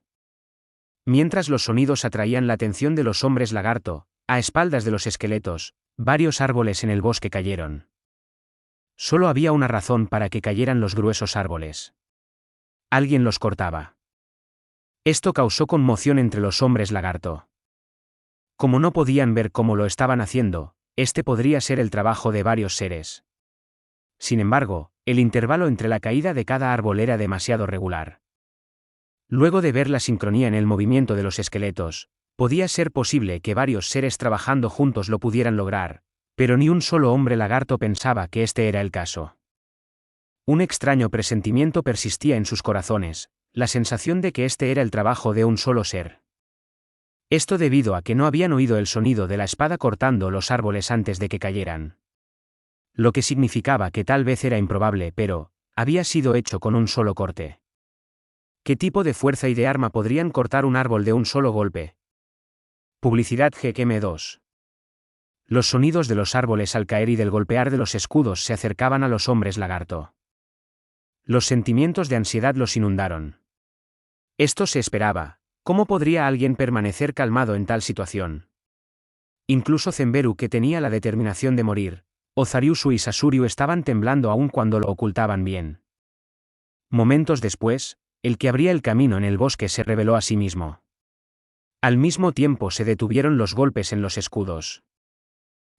Mientras los sonidos atraían la atención de los hombres lagarto, a espaldas de los esqueletos, varios árboles en el bosque cayeron. Solo había una razón para que cayeran los gruesos árboles. Alguien los cortaba. Esto causó conmoción entre los hombres lagarto. Como no podían ver cómo lo estaban haciendo, este podría ser el trabajo de varios seres. Sin embargo, el intervalo entre la caída de cada árbol era demasiado regular. Luego de ver la sincronía en el movimiento de los esqueletos, podía ser posible que varios seres trabajando juntos lo pudieran lograr, pero ni un solo hombre lagarto pensaba que este era el caso. Un extraño presentimiento persistía en sus corazones, la sensación de que este era el trabajo de un solo ser. Esto debido a que no habían oído el sonido de la espada cortando los árboles antes de que cayeran. Lo que significaba que tal vez era improbable, pero había sido hecho con un solo corte. ¿Qué tipo de fuerza y de arma podrían cortar un árbol de un solo golpe? Publicidad GM2. Los sonidos de los árboles al caer y del golpear de los escudos se acercaban a los hombres lagarto. Los sentimientos de ansiedad los inundaron. Esto se esperaba, ¿Cómo podría alguien permanecer calmado en tal situación? Incluso Zenberu, que tenía la determinación de morir, Ozariusu y Sasuriu estaban temblando aún cuando lo ocultaban bien. Momentos después, el que abría el camino en el bosque se reveló a sí mismo. Al mismo tiempo se detuvieron los golpes en los escudos.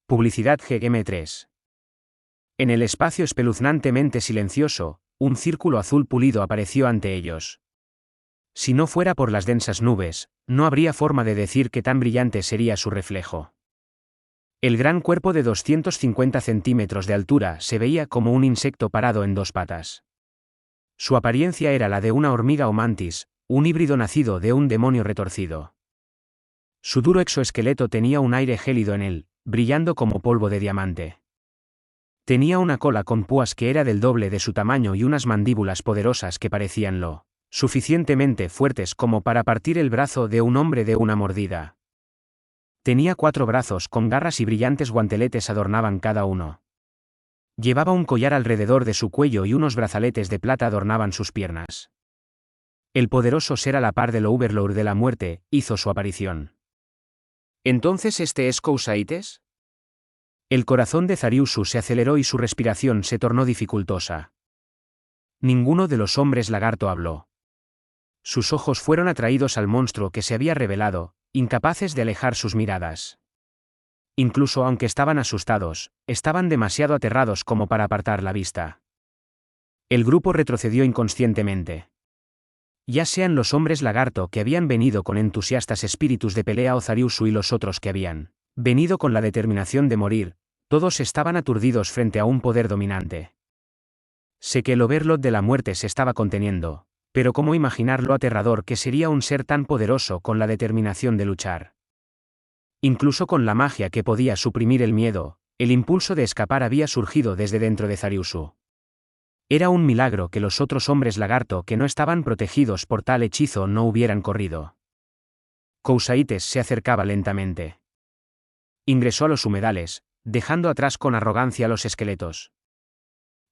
Publicidad GM3. En el espacio espeluznantemente silencioso, un círculo azul pulido apareció ante ellos. Si no fuera por las densas nubes, no habría forma de decir qué tan brillante sería su reflejo. El gran cuerpo de 250 centímetros de altura se veía como un insecto parado en dos patas. Su apariencia era la de una hormiga o mantis, un híbrido nacido de un demonio retorcido. Su duro exoesqueleto tenía un aire gélido en él, brillando como polvo de diamante. Tenía una cola con púas que era del doble de su tamaño y unas mandíbulas poderosas que parecían lo suficientemente fuertes como para partir el brazo de un hombre de una mordida. Tenía 4 brazos con garras y brillantes guanteletes adornaban cada uno. Llevaba un collar alrededor de su cuello y unos brazaletes de plata adornaban sus piernas. El poderoso ser a la par del Overlord de la muerte hizo su aparición. ¿Entonces este es Kousaites? El corazón de Zariusu se aceleró y su respiración se tornó dificultosa. Ninguno de los hombres lagarto habló. Sus ojos fueron atraídos al monstruo que se había revelado, incapaces de alejar sus miradas. Incluso aunque estaban asustados, estaban demasiado aterrados como para apartar la vista. El grupo retrocedió inconscientemente. Ya sean los hombres lagarto que habían venido con entusiastas espíritus de pelea o Zariusu y los otros que habían venido con la determinación de morir, todos estaban aturdidos frente a un poder dominante. Sé que el Overlord de la muerte se estaba conteniendo, pero ¿cómo imaginar lo aterrador que sería un ser tan poderoso con la determinación de luchar? Incluso con la magia que podía suprimir el miedo, el impulso de escapar había surgido desde dentro de Zariusu. Era un milagro que los otros hombres lagarto que no estaban protegidos por tal hechizo no hubieran corrido. Kousaites se acercaba lentamente. Ingresó a los humedales, dejando atrás con arrogancia a los esqueletos.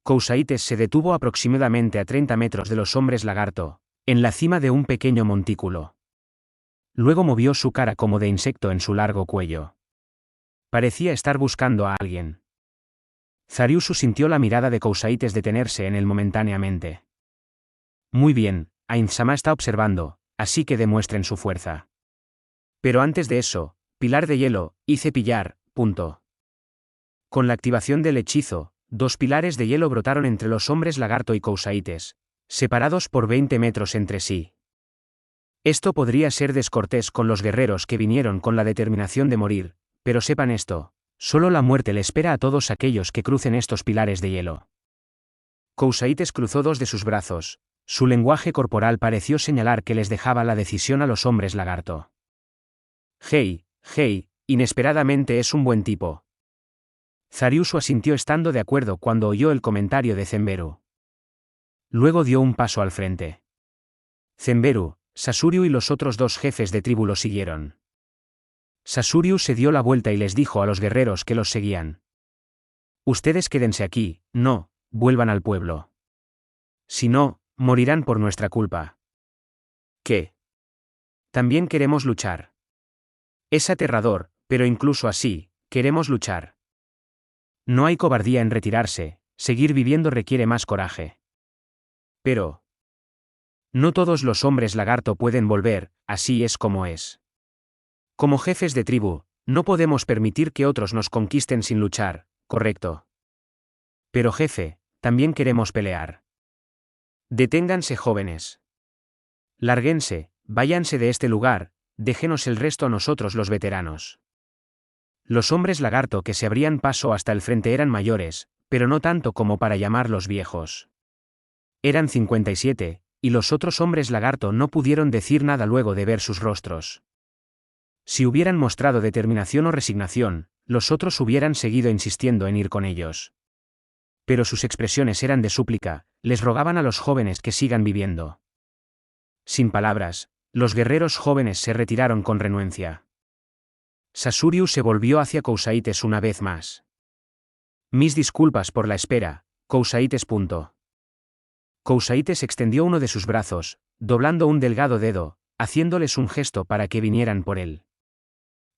Kousaites se detuvo aproximadamente a 30 metros de los hombres lagarto, en la cima de un pequeño montículo. Luego movió su cara como de insecto en su largo cuello. Parecía estar buscando a alguien. Zariusu sintió la mirada de Kousaites detenerse en él momentáneamente. Muy bien, Ainsama está observando, así que demuestren su fuerza. Pero antes de eso, pilar de hielo, y cepillar, punto. Con la activación del hechizo, 2 pilares de hielo brotaron entre los hombres lagarto y Kousaites, separados por 20 metros entre sí. Esto podría ser descortés con los guerreros que vinieron con la determinación de morir, pero sepan esto, solo la muerte le espera a todos aquellos que crucen estos pilares de hielo. Kousaites cruzó 2 de sus brazos, su lenguaje corporal pareció señalar que les dejaba la decisión a los hombres lagarto. Hey, inesperadamente es un buen tipo. Zariusu asintió estando de acuerdo cuando oyó el comentario de Zenberu. Luego dio un paso al frente. Zenberu, Sasuriu y los otros 2 jefes de tribu lo siguieron. Sasuriu se dio la vuelta y les dijo a los guerreros que los seguían. Ustedes quédense aquí, no, vuelvan al pueblo. Si no, morirán por nuestra culpa. ¿Qué? También queremos luchar. Es aterrador, pero incluso así, queremos luchar. No hay cobardía en retirarse, seguir viviendo requiere más coraje. Pero no todos los hombres lagarto pueden volver, así es como es. Como jefes de tribu, no podemos permitir que otros nos conquisten sin luchar, ¿correcto? Pero jefe, también queremos pelear. Deténganse jóvenes. Lárguense, váyanse de este lugar, déjenos el resto a nosotros los veteranos. Los hombres lagarto que se abrían paso hasta el frente eran mayores, pero no tanto como para llamarlos viejos. Eran 57, y los otros hombres lagarto no pudieron decir nada luego de ver sus rostros. Si hubieran mostrado determinación o resignación, los otros hubieran seguido insistiendo en ir con ellos. Pero sus expresiones eran de súplica, les rogaban a los jóvenes que sigan viviendo. Sin palabras, los guerreros jóvenes se retiraron con renuencia. Sasuriu se volvió hacia Kousaites una vez más. Mis disculpas por la espera, Kousaites. Kousaites extendió uno de sus brazos, doblando un delgado dedo, haciéndoles un gesto para que vinieran por él.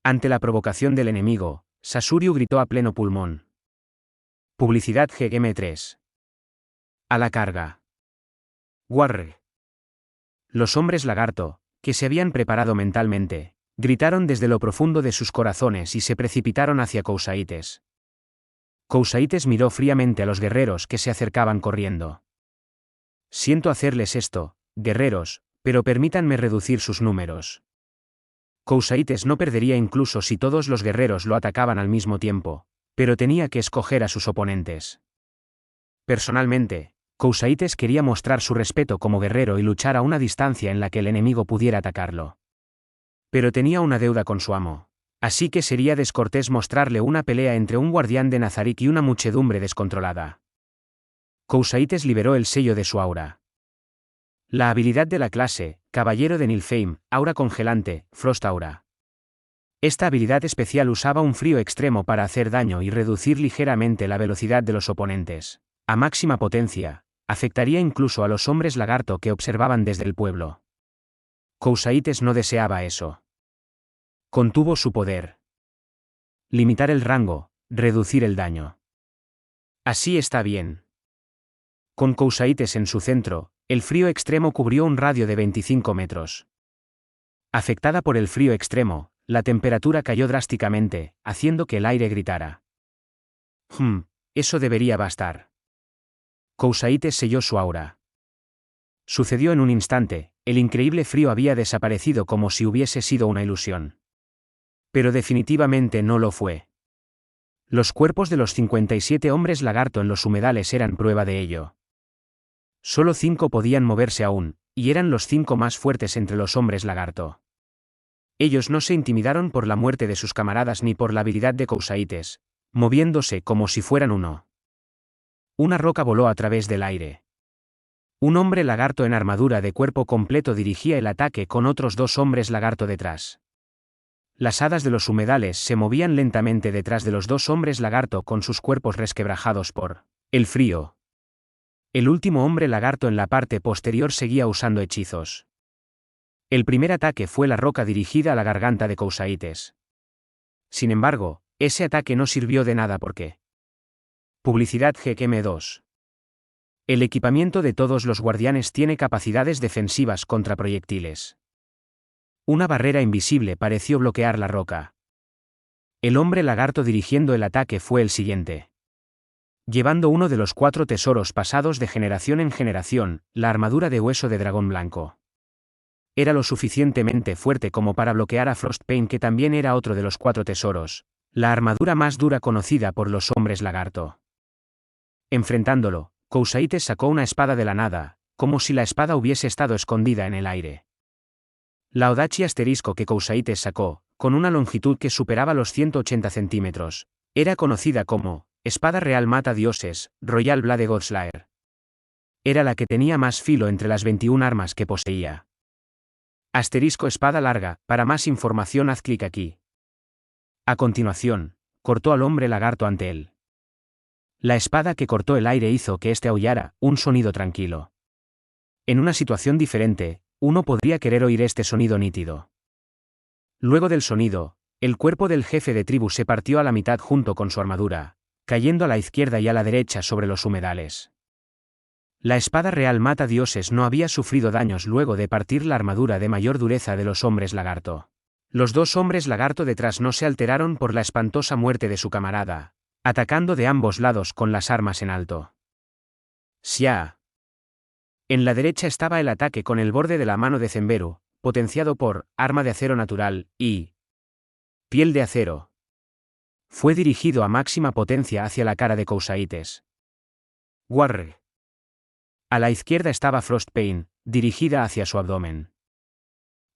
Ante la provocación del enemigo, Sasuryu gritó a pleno pulmón. Publicidad GM3. A la carga. Warre. Los hombres lagarto, que se habían preparado mentalmente, gritaron desde lo profundo de sus corazones y se precipitaron hacia Cousaites. Cousaites miró fríamente a los guerreros que se acercaban corriendo. Siento hacerles esto, guerreros, pero permítanme reducir sus números. Cousaites no perdería incluso si todos los guerreros lo atacaban al mismo tiempo, pero tenía que escoger a sus oponentes. Personalmente, Cousaites quería mostrar su respeto como guerrero y luchar a una distancia en la que el enemigo pudiera atacarlo. Pero tenía una deuda con su amo, así que sería descortés mostrarle una pelea entre un guardián de Nazarik y una muchedumbre descontrolada. Cousaites liberó el sello de su aura. La habilidad de la clase, Caballero de Nilfheim, aura congelante, Frost Aura. Esta habilidad especial usaba un frío extremo para hacer daño y reducir ligeramente la velocidad de los oponentes. A máxima potencia, afectaría incluso a los hombres lagarto que observaban desde el pueblo. Cousaites no deseaba eso. Contuvo su poder. Limitar el rango, reducir el daño. Así está bien. Con Cousaites en su centro, el frío extremo cubrió un radio de 25 metros. Afectada por el frío extremo, la temperatura cayó drásticamente, haciendo que el aire gritara. Eso debería bastar. Cousaites selló su aura. Sucedió en un instante, el increíble frío había desaparecido como si hubiese sido una ilusión. Pero definitivamente no lo fue. Los cuerpos de los 57 hombres lagarto en los humedales eran prueba de ello. Solo 5 podían moverse aún, y eran los 5 más fuertes entre los hombres lagarto. Ellos no se intimidaron por la muerte de sus camaradas ni por la habilidad de Cousaites, moviéndose como si fueran uno. Una roca voló a través del aire. Un hombre lagarto en armadura de cuerpo completo dirigía el ataque con otros 2 hombres lagarto detrás. Las hadas de los humedales se movían lentamente detrás de los 2 hombres lagarto con sus cuerpos resquebrajados por el frío. El último hombre lagarto en la parte posterior seguía usando hechizos. El primer ataque fue la roca dirigida a la garganta de Cousaites. Sin embargo, ese ataque no sirvió de nada porque... Publicidad GM2. El equipamiento de todos los guardianes tiene capacidades defensivas contra proyectiles. Una barrera invisible pareció bloquear la roca. El hombre lagarto dirigiendo el ataque fue el siguiente. Llevando uno de los 4 tesoros pasados de generación en generación, la armadura de hueso de dragón blanco. Era lo suficientemente fuerte como para bloquear a Frostpain, que también era otro de los 4 tesoros, la armadura más dura conocida por los hombres lagarto. Enfrentándolo, Cousaites sacó una espada de la nada, como si la espada hubiese estado escondida en el aire. La Odachi asterisco que Cousaites sacó, con una longitud que superaba los 180 centímetros, era conocida como Espada Real Mata Dioses, Royal Blade Godslayer. Era la que tenía más filo entre las 21 armas que poseía. Asterisco espada larga, para más información haz clic aquí. A continuación, cortó al hombre lagarto ante él. La espada que cortó el aire hizo que éste aullara, un sonido tranquilo. En una situación diferente, uno podría querer oír este sonido nítido. Luego del sonido, el cuerpo del jefe de tribu se partió a la mitad junto con su armadura, cayendo a la izquierda y a la derecha sobre los humedales. La espada real mata dioses no había sufrido daños luego de partir la armadura de mayor dureza de los hombres lagarto. Los 2 hombres lagarto detrás no se alteraron por la espantosa muerte de su camarada, atacando de ambos lados con las armas en alto. Xia. En la derecha estaba el ataque con el borde de la mano de Zemberu, potenciado por arma de acero natural y piel de acero. Fue dirigido a máxima potencia hacia la cara de Cousaites. Warre. A la izquierda estaba Frostpain, dirigida hacia su abdomen.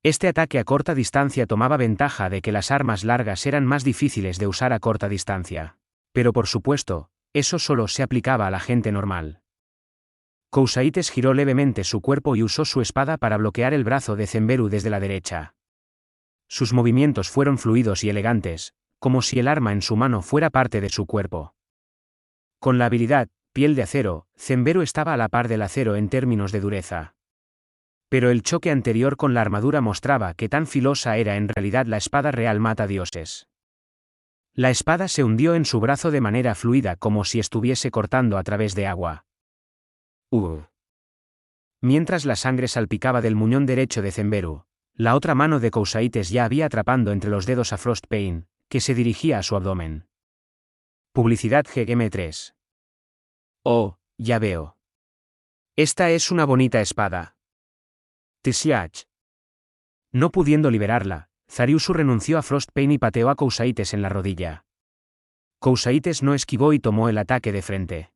Este ataque a corta distancia tomaba ventaja de que las armas largas eran más difíciles de usar a corta distancia. Pero por supuesto, eso solo se aplicaba a la gente normal. Cousaites giró levemente su cuerpo y usó su espada para bloquear el brazo de Zemberu desde la derecha. Sus movimientos fueron fluidos y elegantes, como si el arma en su mano fuera parte de su cuerpo. Con la habilidad, piel de acero, Zemberu estaba a la par del acero en términos de dureza. pero el choque anterior con la armadura mostraba que tan filosa era en realidad la espada real mata dioses. La espada se hundió en su brazo de manera fluida como si estuviese cortando a través de agua. Mientras la sangre salpicaba del muñón derecho de Cenberu, la otra mano de Cousaites ya había atrapando entre los dedos a Frostpain, que se dirigía a su abdomen. Publicidad GM3. Oh, ya veo. Esta es una bonita espada. Tisiach. No pudiendo liberarla, Zariusu renunció a Frostpain y pateó a Cousaites en la rodilla. Cousaites no esquivó y tomó el ataque de frente.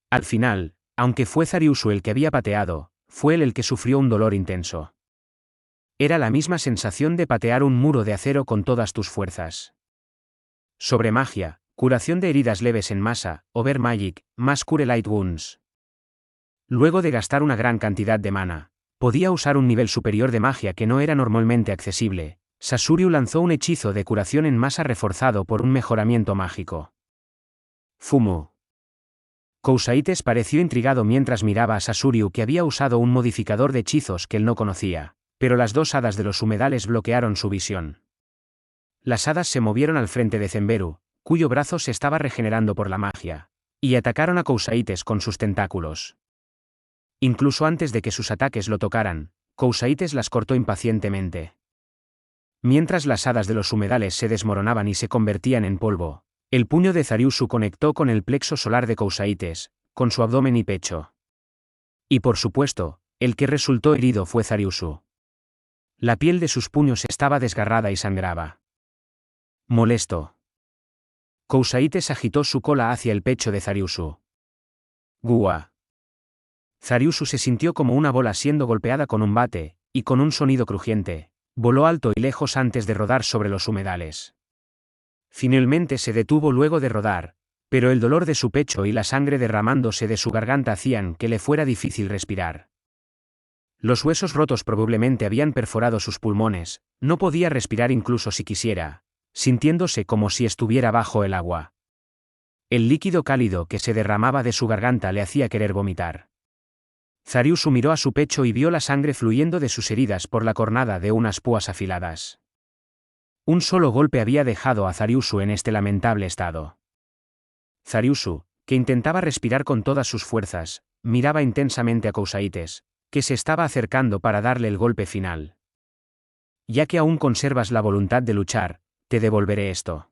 Al final, aunque fue Zariusu el que había pateado, fue él el que sufrió un dolor intenso. Era la misma sensación de patear un muro de acero con todas tus fuerzas. Sobre magia, curación de heridas leves en masa, Over Magic, más Cure Light Wounds. Luego de gastar una gran cantidad de mana, podía usar un nivel superior de magia que no era normalmente accesible. Sasuryu lanzó un hechizo de curación en masa reforzado por un mejoramiento mágico. Fumu. Cousaites pareció intrigado mientras miraba a Sasuryu, que había usado un modificador de hechizos que él no conocía, pero las dos hadas de los humedales bloquearon su visión. Las hadas se movieron al frente de Cenberu, cuyo brazo se estaba regenerando por la magia, y atacaron a Cousaites con sus tentáculos. Incluso antes de que sus ataques lo tocaran, Cousaites las cortó impacientemente. Mientras las hadas de los humedales se desmoronaban y se convertían en polvo, el puño de Zariusu conectó con el plexo solar de Cousaites, con su abdomen y pecho. Y por supuesto, el que resultó herido fue Zariusu. La piel de sus puños estaba desgarrada y sangraba. Molesto. Cousaites agitó su cola hacia el pecho de Zariusu. ¡Gua! Zariusu se sintió como una bola siendo golpeada con un bate, y con un sonido crujiente, voló alto y lejos antes de rodar sobre los humedales. Finalmente se detuvo luego de rodar, pero el dolor de su pecho y la sangre derramándose de su garganta hacían que le fuera difícil respirar. Los huesos rotos probablemente habían perforado sus pulmones, no podía respirar incluso si quisiera, sintiéndose como si estuviera bajo el agua. El líquido cálido que se derramaba de su garganta le hacía querer vomitar. Zariusu miró a su pecho y vio la sangre fluyendo de sus heridas por la cornada de unas púas afiladas. Un solo golpe había dejado a Zariusu en este lamentable estado. Zariusu, que intentaba respirar con todas sus fuerzas, miraba intensamente a Cousaites, que se estaba acercando para darle el golpe final. Ya que aún conservas la voluntad de luchar, te devolveré esto.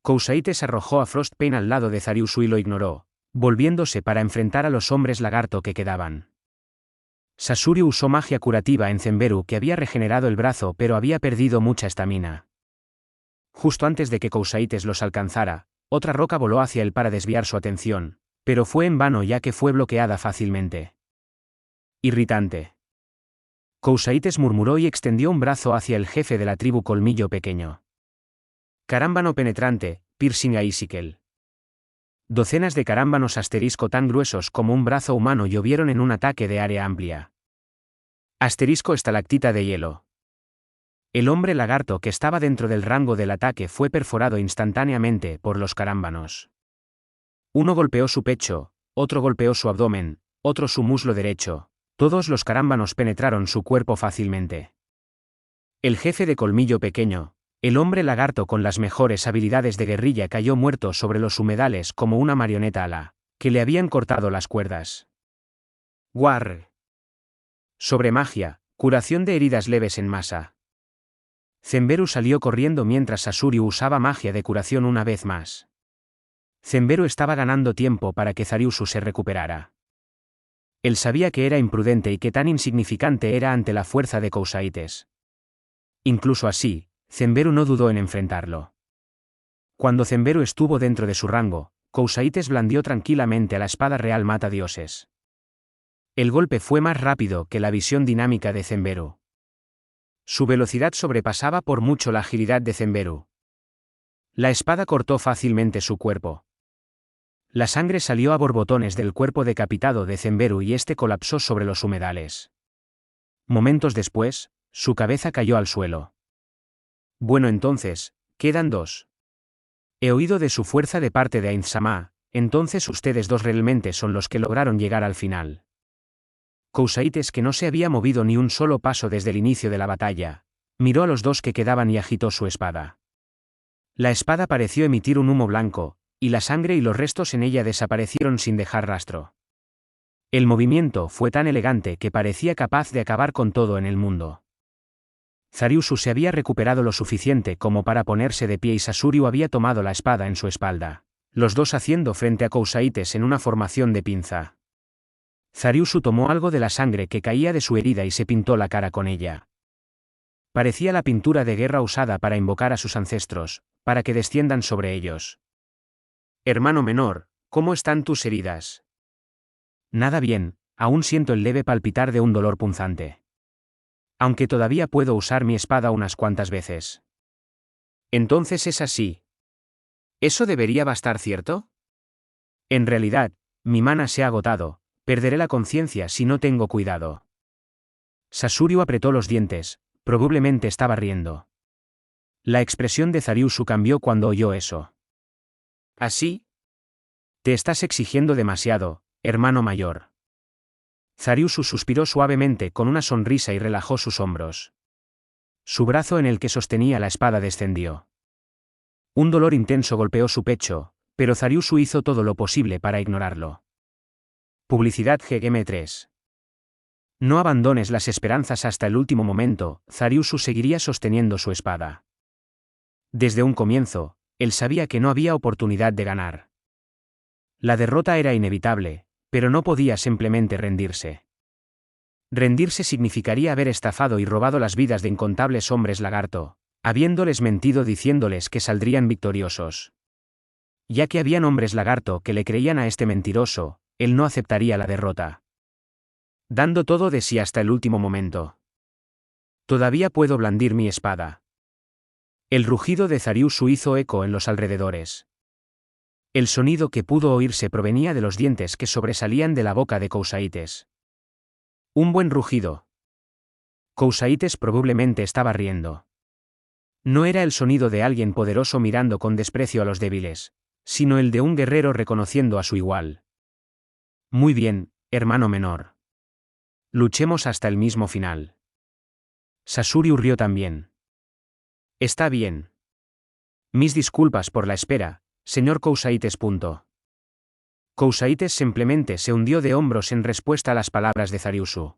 Cousaites arrojó a Frostpain al lado de Zariusu y lo ignoró, volviéndose para enfrentar a los hombres lagarto que quedaban. Sasuryu usó magia curativa en Cenberu, que había regenerado el brazo pero había perdido mucha estamina. Justo antes de que Cousaites los alcanzara, otra roca voló hacia él para desviar su atención, pero fue en vano ya que fue bloqueada fácilmente. Irritante. Cousaites murmuró y extendió un brazo hacia el jefe de la tribu Colmillo Pequeño. Carámbano penetrante, piercing a Icicle. Docenas de carámbanos asterisco tan gruesos como un brazo humano llovieron en un ataque de área amplia. Asterisco estalactita de hielo. El hombre lagarto que estaba dentro del rango del ataque fue perforado instantáneamente por los carámbanos. Uno golpeó su pecho, otro golpeó su abdomen, otro su muslo derecho. Todos los carámbanos penetraron su cuerpo fácilmente. El jefe de Colmillo Pequeño, el hombre lagarto con las mejores habilidades de guerrilla, cayó muerto sobre los humedales como una marioneta ala, que le habían cortado las cuerdas. Guarr. Sobre magia, curación de heridas leves en masa. Cenberu salió corriendo mientras Sasuryu usaba magia de curación una vez más. Cenberu estaba ganando tiempo para que Zariusu se recuperara. Él sabía que era imprudente y que tan insignificante era ante la fuerza de Cousaites. Incluso así, Cenberu no dudó en enfrentarlo. Cuando Cenberu estuvo dentro de su rango, Cousaites blandió tranquilamente a la espada real mata dioses. El golpe fue más rápido que la visión dinámica de Cenberu. Su velocidad sobrepasaba por mucho la agilidad de Cenberu. La espada cortó fácilmente su cuerpo. La sangre salió a borbotones del cuerpo decapitado de Cenberu y este colapsó sobre los humedales. Momentos después, su cabeza cayó al suelo. Bueno, entonces, quedan dos. He oído de su fuerza de parte de Ainz-sama, entonces ustedes dos realmente son los que lograron llegar al final. Cousaites, que no se había movido ni un solo paso desde el inicio de la batalla, miró a los dos que quedaban y agitó su espada. La espada pareció emitir un humo blanco, y la sangre y los restos en ella desaparecieron sin dejar rastro. El movimiento fue tan elegante que parecía capaz de acabar con todo en el mundo. Zariusu se había recuperado lo suficiente como para ponerse de pie y Sasoriu había tomado la espada en su espalda, los dos haciendo frente a Cousaites en una formación de pinza. Zariusu tomó algo de la sangre que caía de su herida y se pintó la cara con ella. Parecía la pintura de guerra usada para invocar a sus ancestros, para que desciendan sobre ellos. Hermano menor, ¿cómo están tus heridas? Nada bien, aún siento el leve palpitar de un dolor punzante. Aunque todavía puedo usar mi espada unas cuantas veces. Entonces es así. ¿Eso debería bastar, cierto? En realidad, mi mana se ha agotado, perderé la conciencia si no tengo cuidado. Sasoriu apretó los dientes, probablemente estaba riendo. La expresión de Zariusu cambió cuando oyó eso. ¿Así? Te estás exigiendo demasiado, hermano mayor. Zariusu suspiró suavemente con una sonrisa y relajó sus hombros. Su brazo en el que sostenía la espada descendió. Un dolor intenso golpeó su pecho, pero Zariusu hizo todo lo posible para ignorarlo. Publicidad GM3. No abandones las esperanzas hasta el último momento, Zariusu seguiría sosteniendo su espada. Desde un comienzo, él sabía que no había oportunidad de ganar. La derrota era inevitable, pero no podía simplemente rendirse. Rendirse significaría haber estafado y robado las vidas de incontables hombres lagarto, habiéndoles mentido diciéndoles que saldrían victoriosos. Ya que habían hombres lagarto que le creían a este mentiroso, él no aceptaría la derrota. Dando todo de sí hasta el último momento. Todavía puedo blandir mi espada. El rugido de Zariusu hizo eco en los alrededores. El sonido que pudo oírse provenía de los dientes que sobresalían de la boca de Cousaites. Un buen rugido. Cousaites probablemente estaba riendo. No era el sonido de alguien poderoso mirando con desprecio a los débiles, sino el de un guerrero reconociendo a su igual. Muy bien, hermano menor. Luchemos hasta el mismo final. Sasoriu rió también. Está bien. Mis disculpas por la espera, señor Cousaites. Cousaites simplemente se hundió de hombros en respuesta a las palabras de Zariusu.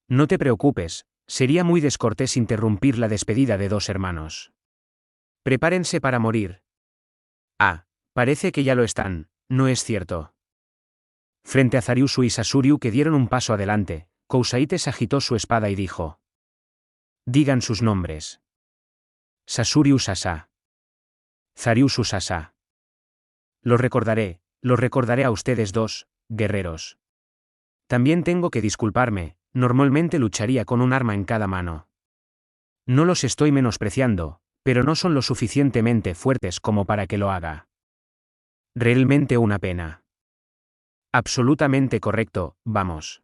No te preocupes, sería muy descortés interrumpir la despedida de dos hermanos. Prepárense para morir. Ah, parece que ya lo están, ¿no es cierto? Frente a Zariusu y Sasoriu que dieron un paso adelante, Cousaites agitó su espada y dijo. Digan sus nombres. Sasoriu Sasa. Zariusu Sasa. Los recordaré a ustedes dos, guerreros. También tengo que disculparme, normalmente lucharía con un arma en cada mano. No los estoy menospreciando, pero no son lo suficientemente fuertes como para que lo haga. Realmente una pena. Absolutamente correcto, vamos.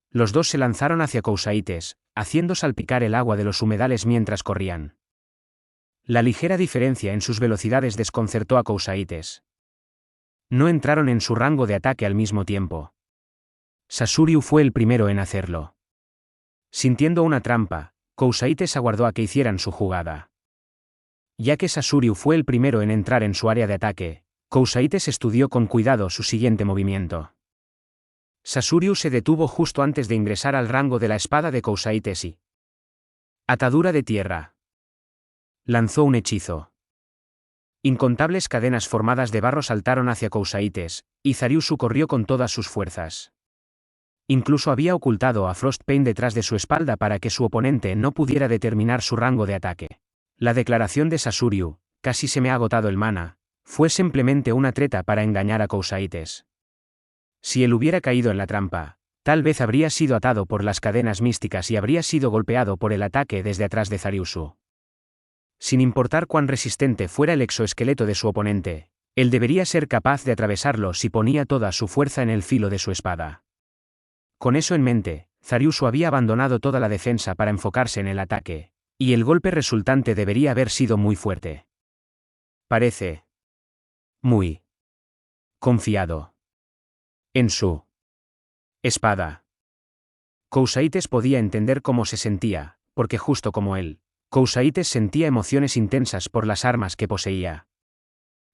Los dos se lanzaron hacia Cousaites, haciendo salpicar el agua de los humedales mientras corrían. La ligera diferencia en sus velocidades desconcertó a Cousaites. No entraron en su rango de ataque al mismo tiempo. Sasoriu fue el primero en hacerlo. Sintiendo una trampa, Cousaites aguardó a que hicieran su jugada. Ya que Sasoriu fue el primero en entrar en su área de ataque, Cousaites estudió con cuidado su siguiente movimiento. Sasoriu se detuvo justo antes de ingresar al rango de la espada de Cousaites y... Atadura de tierra. Lanzó un hechizo. Incontables cadenas formadas de barro saltaron hacia Cousaites, y Zariusu corrió con todas sus fuerzas. Incluso había ocultado a Frostpain detrás de su espalda para que su oponente no pudiera determinar su rango de ataque. La declaración de Sasoriu, casi se me ha agotado el mana, fue simplemente una treta para engañar a Cousaites. Si él hubiera caído en la trampa, tal vez habría sido atado por las cadenas místicas y habría sido golpeado por el ataque desde atrás de Zariusu. Sin importar cuán resistente fuera el exoesqueleto de su oponente, él debería ser capaz de atravesarlo si ponía toda su fuerza en el filo de su espada. Con eso en mente, Zariusu había abandonado toda la defensa para enfocarse en el ataque, y el golpe resultante debería haber sido muy fuerte. Parece muy confiado en su espada. Kousaites podía entender cómo se sentía, porque justo como él, Kousaites sentía emociones intensas por las armas que poseía.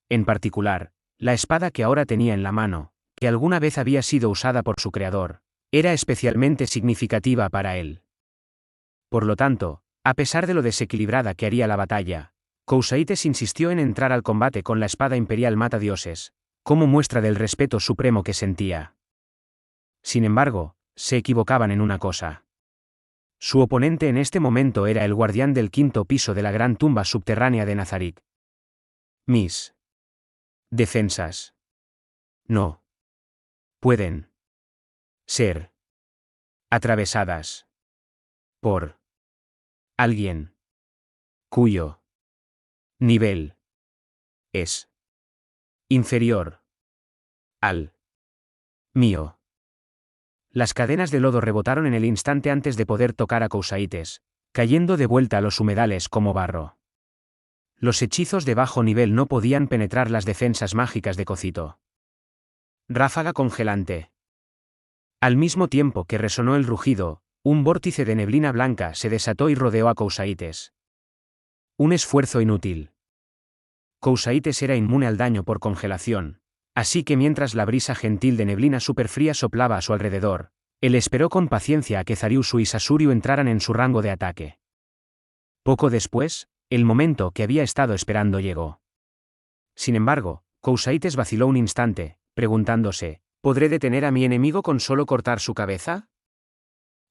En particular, la espada que ahora tenía en la mano, que alguna vez había sido usada por su creador, era especialmente significativa para él. Por lo tanto, a pesar de lo desequilibrada que haría la batalla, Kousaites insistió en entrar al combate con la espada imperial matadioses, como muestra del respeto supremo que sentía. Sin embargo, se equivocaban en una cosa. Su oponente en este momento era el guardián del quinto piso de la gran tumba subterránea de Nazarit. Mis defensas no pueden ser atravesadas por alguien cuyo nivel es inferior al mío. Las cadenas de lodo rebotaron en el instante antes de poder tocar a Kousaites, cayendo de vuelta a los humedales como barro. Los hechizos de bajo nivel no podían penetrar las defensas mágicas de Cocito. Ráfaga congelante. Al mismo tiempo que resonó el rugido, un vórtice de neblina blanca se desató y rodeó a Kousaites. Un esfuerzo inútil. Kousaites era inmune al daño por congelación, así que mientras la brisa gentil de neblina superfría soplaba a su alrededor, él esperó con paciencia a que Zariusu y Sasuriu entraran en su rango de ataque. Poco después, el momento que había estado esperando llegó. Sin embargo, Kousaites vaciló un instante, preguntándose, ¿podré detener a mi enemigo con solo cortar su cabeza?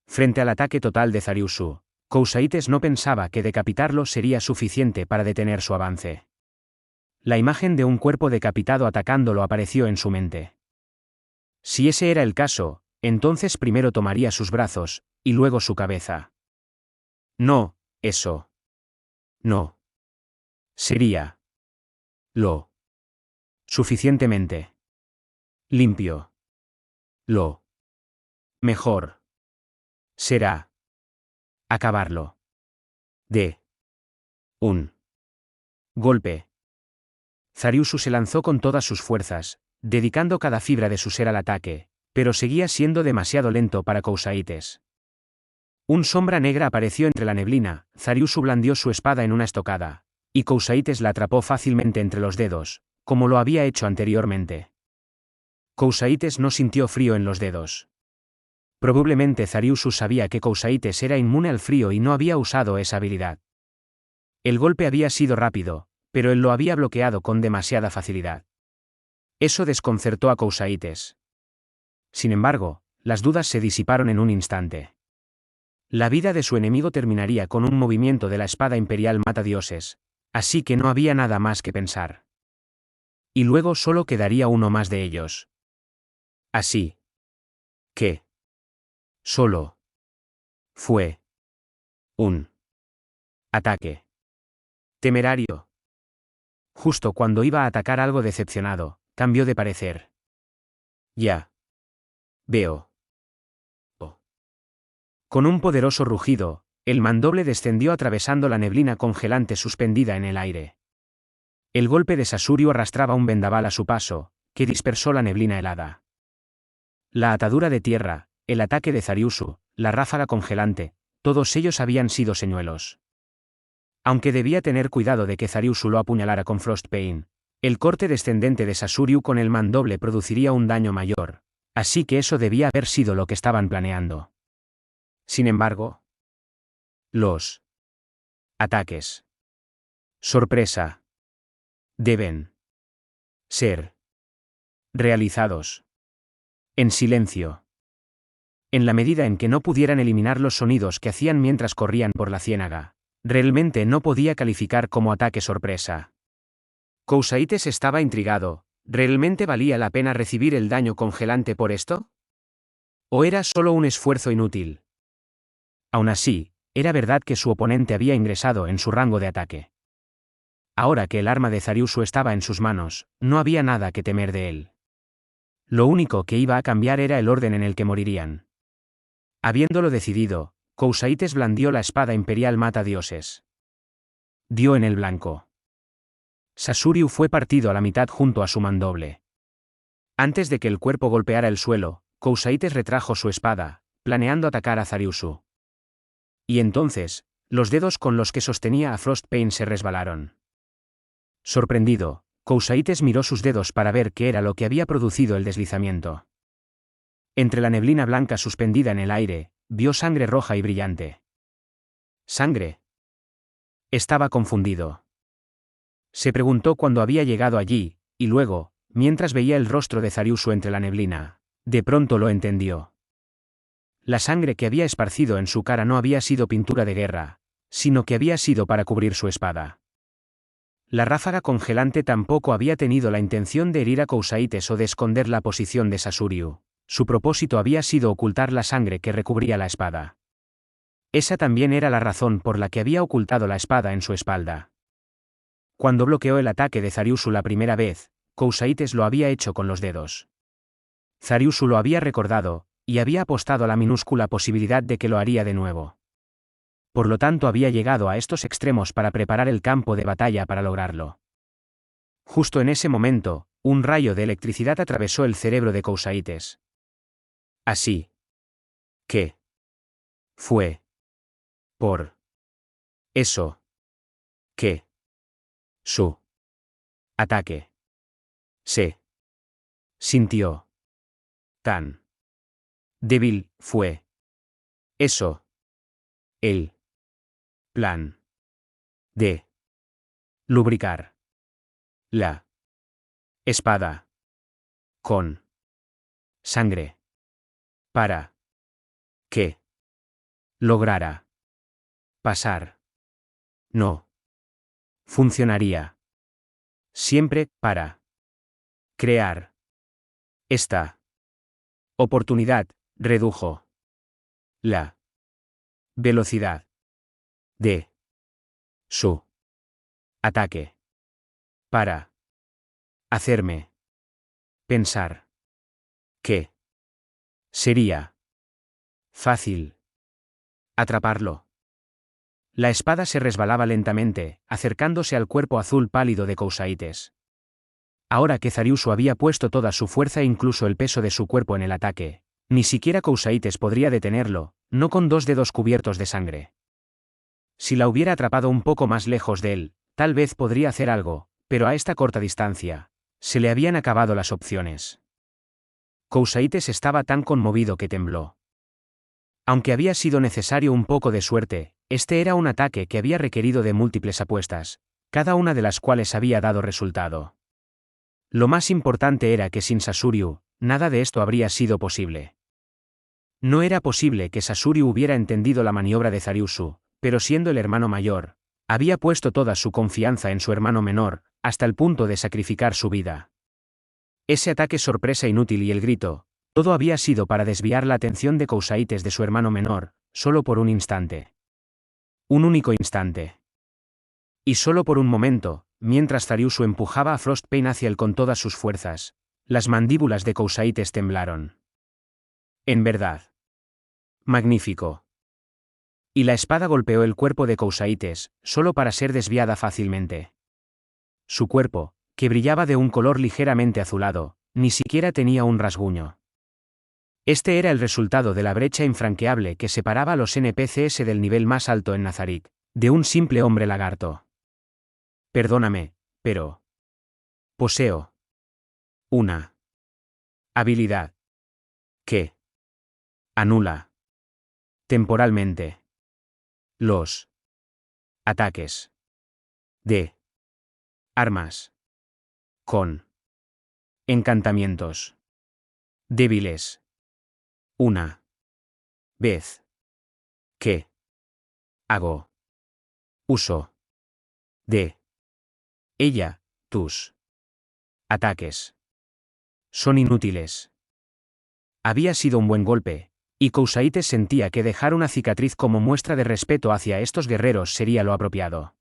Frente al ataque total de Zariusu, Kousaites no pensaba que decapitarlo sería suficiente para detener su avance. La imagen de un cuerpo decapitado atacándolo apareció en su mente. Si ese era el caso, entonces primero tomaría sus brazos, y luego su cabeza. No, eso. No. Sería lo suficientemente limpio. Lo mejor será acabarlo de un golpe. Zariusu se lanzó con todas sus fuerzas, dedicando cada fibra de su ser al ataque, pero seguía siendo demasiado lento para Kousaites. Un sombra negra apareció entre la neblina, Zariusu blandió su espada en una estocada, y Kousaites la atrapó fácilmente entre los dedos, como lo había hecho anteriormente. Kousaites no sintió frío en los dedos. Probablemente Zariusu sabía que Kousaites era inmune al frío y no había usado esa habilidad. El golpe había sido rápido, pero él lo había bloqueado con demasiada facilidad. Eso desconcertó a Kousaites. Sin embargo, las dudas se disiparon en un instante. La vida de su enemigo terminaría con un movimiento de la espada imperial matadioses, así que no había nada más que pensar. Y luego solo quedaría uno más de ellos. Así que solo fue un ataque temerario. Justo cuando iba a atacar algo decepcionado, cambió de parecer. Ya veo. Con un poderoso rugido, el mandoble descendió atravesando la neblina congelante suspendida en el aire. El golpe de Sasuriu arrastraba un vendaval a su paso, que dispersó la neblina helada. La atadura de tierra, el ataque de Zariusu, la ráfaga congelante, todos ellos habían sido señuelos. Aunque debía tener cuidado de que Zariusu lo apuñalara con Frostpain, el corte descendente de Sasuriu con el mandoble produciría un daño mayor, así que eso debía haber sido lo que estaban planeando. Sin embargo, los ataques sorpresa deben ser realizados en silencio. En la medida en que no pudieran eliminar los sonidos que hacían mientras corrían por la ciénaga, realmente no podía calificar como ataque sorpresa. Kousaites estaba intrigado, ¿realmente valía la pena recibir el daño congelante por esto? ¿O era solo un esfuerzo inútil? Aún así, era verdad que su oponente había ingresado en su rango de ataque. Ahora que el arma de Zariusu estaba en sus manos, no había nada que temer de él. Lo único que iba a cambiar era el orden en el que morirían. Habiéndolo decidido, Kousaites blandió la espada imperial matadioses. Dio en el blanco. Sasuriu fue partido a la mitad junto a su mandoble. Antes de que el cuerpo golpeara el suelo, Kousaites retrajo su espada, planeando atacar a Zariusu. Y entonces, los dedos con los que sostenía a Frostpain se resbalaron. Sorprendido, Cousaites miró sus dedos para ver qué era lo que había producido el deslizamiento. Entre la neblina blanca suspendida en el aire, vio sangre roja y brillante. ¿Sangre? Estaba confundido. Se preguntó cuándo había llegado allí, y luego, mientras veía el rostro de Zariusu entre la neblina, de pronto lo entendió. La sangre que había esparcido en su cara no había sido pintura de guerra, sino que había sido para cubrir su espada. La ráfaga congelante tampoco había tenido la intención de herir a Cousaites o de esconder la posición de Sasuryu. Su propósito había sido ocultar la sangre que recubría la espada. Esa también era la razón por la que había ocultado la espada en su espalda. Cuando bloqueó el ataque de Zariusu la primera vez, Cousaites lo había hecho con los dedos. Zariusu lo había recordado, y había apostado a la minúscula posibilidad de que lo haría de nuevo. Por lo tanto había llegado a estos extremos para preparar el campo de batalla para lograrlo. Justo en ese momento, un rayo de electricidad atravesó el cerebro de Cousaites. Así que fue por eso que su ataque se sintió tan débil. Fue eso el plan de lubricar la espada con sangre para que lograra pasar. No funcionaría. Siempre para crear esta oportunidad, redujo la velocidad de su ataque para hacerme pensar que sería fácil atraparlo. La espada se resbalaba lentamente, acercándose al cuerpo azul pálido de Cousaites. Ahora que Zariusu había puesto toda su fuerza e incluso el peso de su cuerpo en el ataque, ni siquiera Cousaites podría detenerlo, no con dos dedos cubiertos de sangre. Si la hubiera atrapado un poco más lejos de él, tal vez podría hacer algo, pero a esta corta distancia, se le habían acabado las opciones. Cousaites estaba tan conmovido que tembló. Aunque había sido necesario un poco de suerte, este era un ataque que había requerido de múltiples apuestas, cada una de las cuales había dado resultado. Lo más importante era que sin Sasuryu, nada de esto habría sido posible. No era posible que Sasuryu hubiera entendido la maniobra de Zariusu, pero siendo el hermano mayor, había puesto toda su confianza en su hermano menor, hasta el punto de sacrificar su vida. Ese ataque sorpresa inútil y el grito, todo había sido para desviar la atención de Cousaites de su hermano menor, solo por un instante. Un único instante. Y solo por un momento, mientras Zariusu empujaba a Frostpain hacia él con todas sus fuerzas, las mandíbulas de Cousaites temblaron. En verdad. Magnífico. Y la espada golpeó el cuerpo de Cousaites, solo para ser desviada fácilmente. Su cuerpo, que brillaba de un color ligeramente azulado, ni siquiera tenía un rasguño. Este era el resultado de la brecha infranqueable que separaba a los NPCs del nivel más alto en Nazarik, de un simple hombre lagarto. Perdóname, pero poseo una habilidad que anula temporalmente los ataques de armas con encantamientos débiles. Una vez que hago uso de ella, tus ataques son inútiles. Había sido un buen golpe, y Cousaites sentía que dejar una cicatriz como muestra de respeto hacia estos guerreros sería lo apropiado.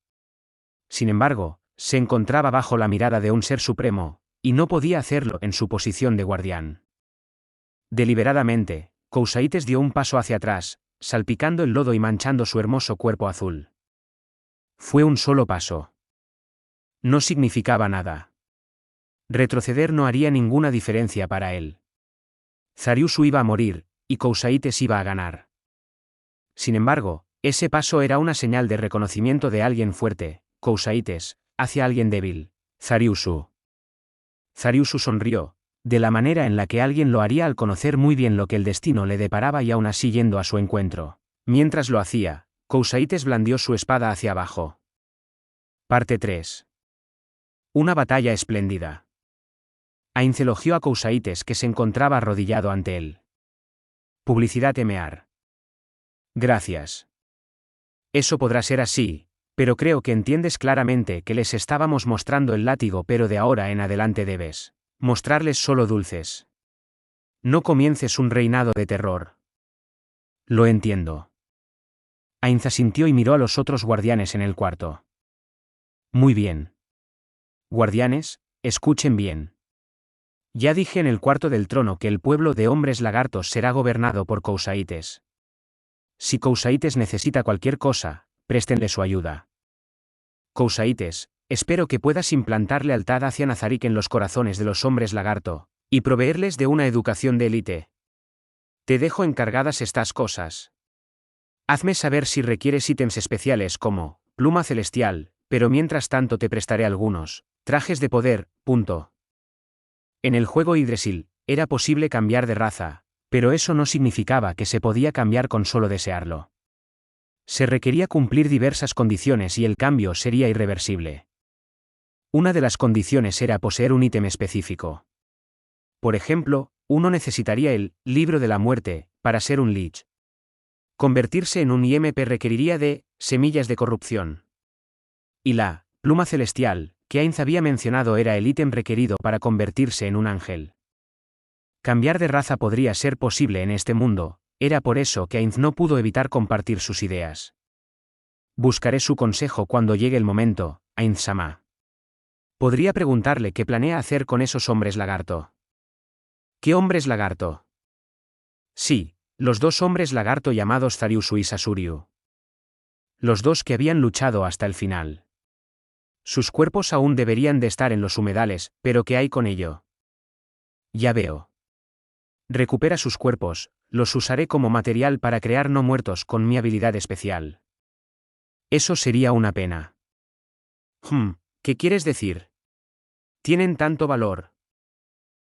Sin embargo, se encontraba bajo la mirada de un ser supremo, y no podía hacerlo en su posición de guardián. Deliberadamente, Cousaites dio un paso hacia atrás, salpicando el lodo y manchando su hermoso cuerpo azul. Fue un solo paso. No significaba nada. Retroceder no haría ninguna diferencia para él. Zariusu iba a morir, y Cousaites iba a ganar. Sin embargo, ese paso era una señal de reconocimiento de alguien fuerte, Cousaites, hacia alguien débil, Zariusu. Zariusu sonrió, de la manera en la que alguien lo haría al conocer muy bien lo que el destino le deparaba y aún así yendo a su encuentro. Mientras lo hacía, Cousaites blandió su espada hacia abajo. Parte 3. Una batalla espléndida. Ainz elogió a Cousaites, que se encontraba arrodillado ante él. Publicidad Emear. Gracias. Eso podrá ser así, pero creo que entiendes claramente que les estábamos mostrando el látigo, pero de ahora en adelante debes mostrarles solo dulces. No comiences un reinado de terror. Lo entiendo. Ainz asintió y miró a los otros guardianes en el cuarto. Muy bien. Guardianes, escuchen bien. Ya dije en el cuarto del trono que el pueblo de hombres lagartos será gobernado por Cousaites. Si Cousaites necesita cualquier cosa, préstenle su ayuda. Cousaites, espero que puedas implantar lealtad hacia Nazarik en los corazones de los hombres lagarto, y proveerles de una educación de élite. Te dejo encargadas estas cosas. Hazme saber si requieres ítems especiales como pluma celestial, pero mientras tanto te prestaré algunos trajes de poder. En el juego Yggdrasil, era posible cambiar de raza, pero eso no significaba que se podía cambiar con solo desearlo. Se requería cumplir diversas condiciones y el cambio sería irreversible. Una de las condiciones era poseer un ítem específico. Por ejemplo, uno necesitaría el libro de la muerte para ser un lich. Convertirse en un IMP requeriría de semillas de corrupción. Y la pluma celestial, que Ainz había mencionado, era el ítem requerido para convertirse en un ángel. Cambiar de raza podría ser posible en este mundo, era por eso que Ainz no pudo evitar compartir sus ideas. Buscaré su consejo cuando llegue el momento, Ainz-sama. Podría preguntarle qué planea hacer con esos hombres lagarto. ¿Qué hombres lagarto? Sí, los dos hombres lagarto llamados Zariusu y Sasuryu. Los dos que habían luchado hasta el final. Sus cuerpos aún deberían de estar en los humedales, pero ¿qué hay con ello? Ya veo. Recupera sus cuerpos, los usaré como material para crear no muertos con mi habilidad especial. Eso sería una pena. ¿Qué quieres decir? Tienen tanto valor.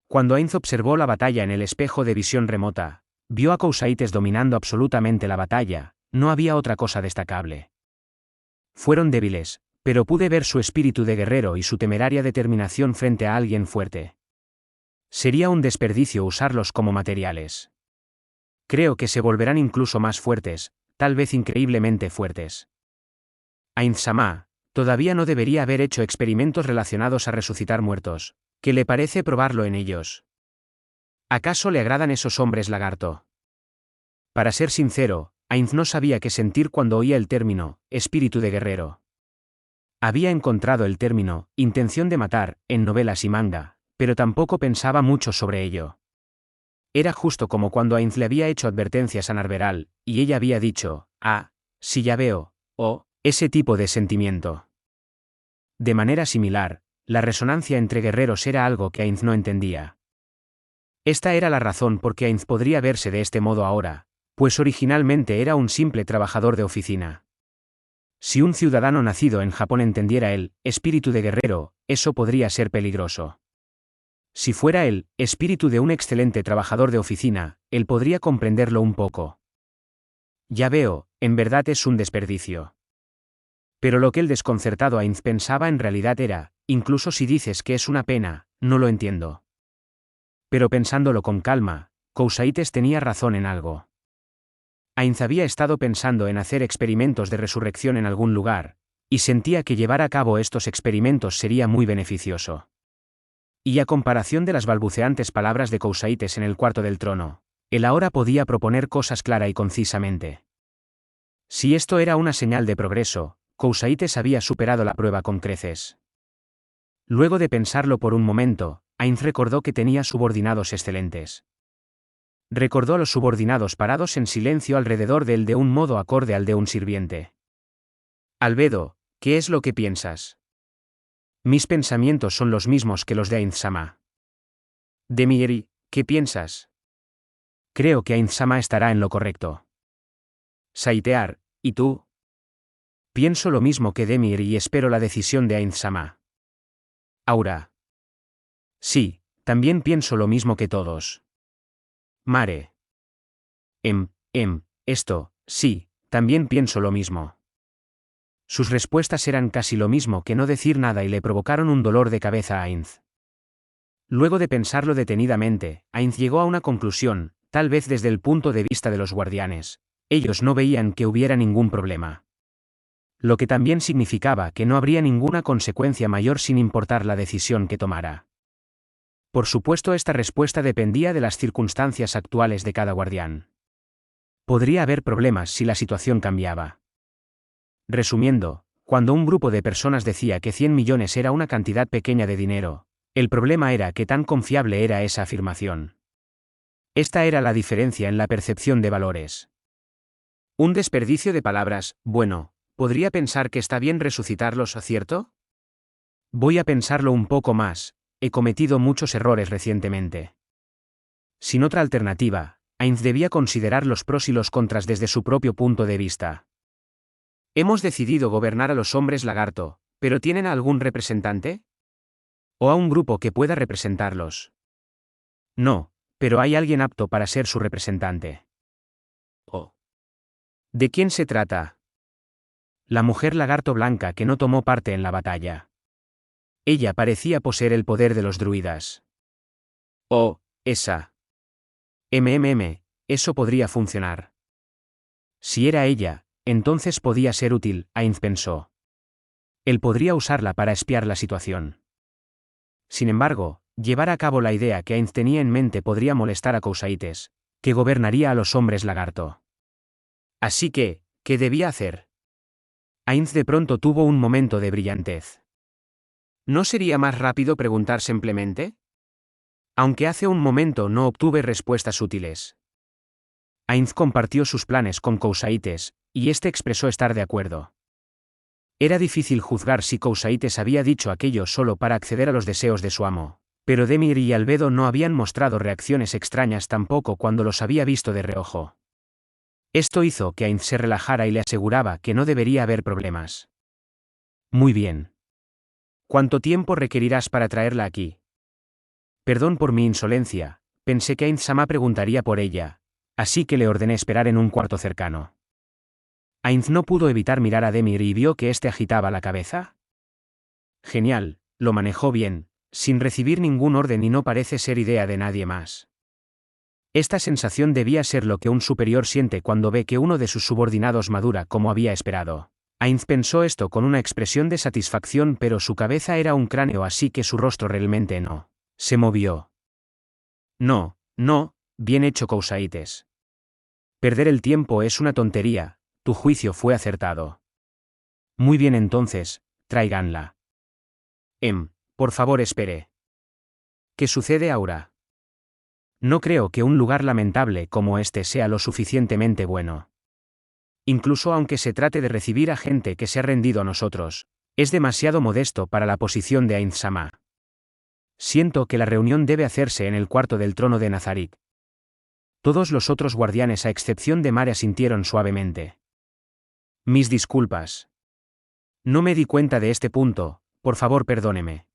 Cuando Ainz observó la batalla en el espejo de visión remota, vio a Cousaites dominando absolutamente la batalla, no había otra cosa destacable. Fueron débiles, pero pude ver su espíritu de guerrero y su temeraria determinación frente a alguien fuerte. Sería un desperdicio usarlos como materiales. Creo que se volverán incluso más fuertes, tal vez increíblemente fuertes. Ainz-sama, todavía no debería haber hecho experimentos relacionados a resucitar muertos. ¿Qué le parece probarlo en ellos? ¿Acaso le agradan esos hombres lagarto? Para ser sincero, Ainz no sabía qué sentir cuando oía el término espíritu de guerrero. Había encontrado el término intención de matar en novelas y manga, pero tampoco pensaba mucho sobre ello. Era justo como cuando Ainz le había hecho advertencias a Narveral, y ella había dicho, sí ya veo, ese tipo de sentimiento. De manera similar, la resonancia entre guerreros era algo que Ainz no entendía. Esta era la razón por qué Ainz podría verse de este modo ahora, pues originalmente era un simple trabajador de oficina. Si un ciudadano nacido en Japón entendiera el espíritu de guerrero, eso podría ser peligroso. Si fuera el espíritu de un excelente trabajador de oficina, él podría comprenderlo un poco. Ya veo, en verdad es un desperdicio. Pero lo que el desconcertado Ainz pensaba en realidad era, incluso si dices que es una pena, no lo entiendo. Pero pensándolo con calma, Cousaites tenía razón en algo. Ainz había estado pensando en hacer experimentos de resurrección en algún lugar, y sentía que llevar a cabo estos experimentos sería muy beneficioso. Y a comparación de las balbuceantes palabras de Cousaites en el cuarto del trono, él ahora podía proponer cosas clara y concisamente. Si esto era una señal de progreso, Cousaites había superado la prueba con creces. Luego de pensarlo por un momento, Ainz recordó que tenía subordinados excelentes. Recordó a los subordinados parados en silencio alrededor de él de un modo acorde al de un sirviente. Albedo, ¿qué es lo que piensas? Mis pensamientos son los mismos que los de Ainz-sama. Demieri, ¿qué piensas? Creo que Ainz-sama estará en lo correcto. Saitear, ¿y tú? Pienso lo mismo que Demir y espero la decisión de Ainz-sama. Aura. Sí, también pienso lo mismo que todos. Mare. Esto, sí, también pienso lo mismo. Sus respuestas eran casi lo mismo que no decir nada y le provocaron un dolor de cabeza a Ainz. Luego de pensarlo detenidamente, Ainz llegó a una conclusión, tal vez desde el punto de vista de los guardianes. Ellos no veían que hubiera ningún problema. Lo que también significaba que no habría ninguna consecuencia mayor sin importar la decisión que tomara. Por supuesto, esta respuesta dependía de las circunstancias actuales de cada guardián. Podría haber problemas si la situación cambiaba. Resumiendo, cuando un grupo de personas decía que 100 millones era una cantidad pequeña de dinero, el problema era qué tan confiable era esa afirmación. Esta era la diferencia en la percepción de valores. Un desperdicio de palabras, bueno, podría pensar que está bien resucitarlos, ¿cierto? Voy a pensarlo un poco más, he cometido muchos errores recientemente. Sin otra alternativa, Ainz debía considerar los pros y los contras desde su propio punto de vista. Hemos decidido gobernar a los hombres lagarto, ¿pero tienen a algún representante? ¿O a un grupo que pueda representarlos? No, pero hay alguien apto para ser su representante. Oh. ¿De quién se trata? La mujer lagarto blanca que no tomó parte en la batalla. Ella parecía poseer el poder de los druidas. Oh, esa. Eso podría funcionar. Si era ella, entonces podía ser útil, Ainz pensó. Él podría usarla para espiar la situación. Sin embargo, llevar a cabo la idea que Ainz tenía en mente podría molestar a Cousaites, que gobernaría a los hombres lagarto. Así que, ¿qué debía hacer? Ainz de pronto tuvo un momento de brillantez. ¿No sería más rápido preguntar simplemente? Aunque hace un momento no obtuve respuestas útiles. Ainz compartió sus planes con Cousaites, y este expresó estar de acuerdo. Era difícil juzgar si Cousaites había dicho aquello solo para acceder a los deseos de su amo, pero Demir y Albedo no habían mostrado reacciones extrañas tampoco cuando los había visto de reojo. Esto hizo que Ainz se relajara y le aseguraba que no debería haber problemas. Muy bien. ¿Cuánto tiempo requerirás para traerla aquí? Perdón por mi insolencia, pensé que Ainz-sama preguntaría por ella, así que le ordené esperar en un cuarto cercano. Ainz no pudo evitar mirar a Demir y vio que éste agitaba la cabeza. Genial, lo manejó bien, sin recibir ningún orden y no parece ser idea de nadie más. Esta sensación debía ser lo que un superior siente cuando ve que uno de sus subordinados madura como había esperado. Ainz pensó esto con una expresión de satisfacción, pero su cabeza era un cráneo, así que su rostro realmente no se movió. No, bien hecho, Cousaites. Perder el tiempo es una tontería, tu juicio fue acertado. Muy bien, entonces, tráiganla. Por favor, espere. ¿Qué sucede, Aura? No creo que un lugar lamentable como este sea lo suficientemente bueno. Incluso aunque se trate de recibir a gente que se ha rendido a nosotros, es demasiado modesto para la posición de Ainz-sama. Siento que la reunión debe hacerse en el cuarto del trono de Nazarik. Todos los otros guardianes a excepción de Mare asintieron suavemente. Mis disculpas. No me di cuenta de este punto, por favor perdóneme.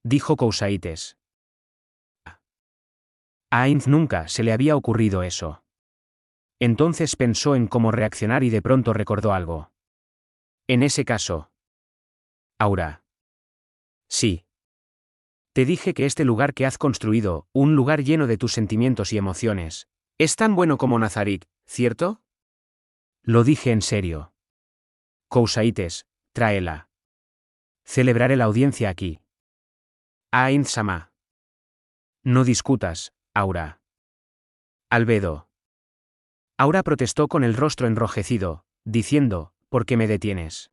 Dijo Cousaites. A Ainz nunca se le había ocurrido eso. Entonces pensó en cómo reaccionar y de pronto recordó algo. En ese caso. Aura. Sí. Te dije que este lugar que has construido, un lugar lleno de tus sentimientos y emociones, es tan bueno como Nazarik, ¿cierto? Lo dije en serio. Cousaites, tráela. Celebraré la audiencia aquí. Ainz-sama. No discutas, Aura. Albedo. Aura protestó con el rostro enrojecido, diciendo, ¿por qué me detienes?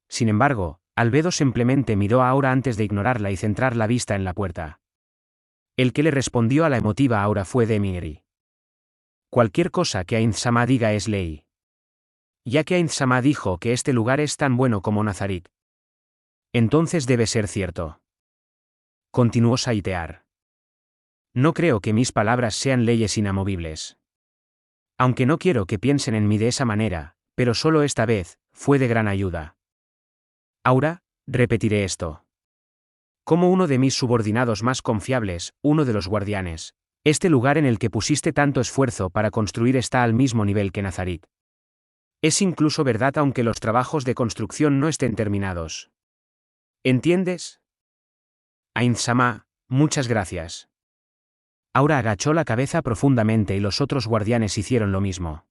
Sin embargo, Albedo simplemente miró a Aura antes de ignorarla y centrar la vista en la puerta. El que le respondió a la emotiva Aura fue Demiri. Cualquier cosa que Ainz-sama diga es ley. Ya que Ainz-sama dijo que este lugar es tan bueno como Nazarik, entonces debe ser cierto. Continuó Saitear. No creo que mis palabras sean leyes inamovibles. Aunque no quiero que piensen en mí de esa manera, pero solo esta vez, fue de gran ayuda. Ahora, repetiré esto. Como uno de mis subordinados más confiables, uno de los guardianes, este lugar en el que pusiste tanto esfuerzo para construir está al mismo nivel que Nazarit. Es incluso verdad aunque los trabajos de construcción no estén terminados. ¿Entiendes? Ain-sama, muchas gracias. Aura agachó la cabeza profundamente y los otros guardianes hicieron lo mismo.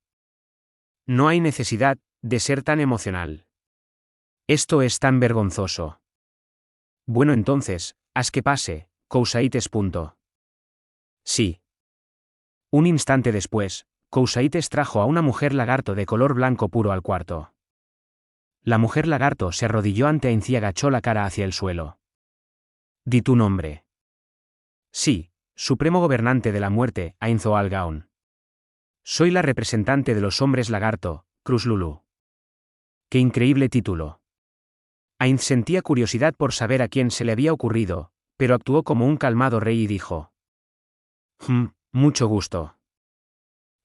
No hay necesidad de ser tan emocional. Esto es tan vergonzoso. Bueno entonces, haz que pase, Cousaites. Sí. Un instante después, Cousaites trajo a una mujer lagarto de color blanco puro al cuarto. La mujer lagarto se arrodilló ante Ainz y agachó la cara hacia el suelo. Di tu nombre. Sí, Supremo Gobernante de la Muerte, Ainz Algaon. Soy la representante de los hombres lagarto, Cruz Lulu. ¡Qué increíble título! Ainz sentía curiosidad por saber a quién se le había ocurrido, pero actuó como un calmado rey y dijo: mucho gusto.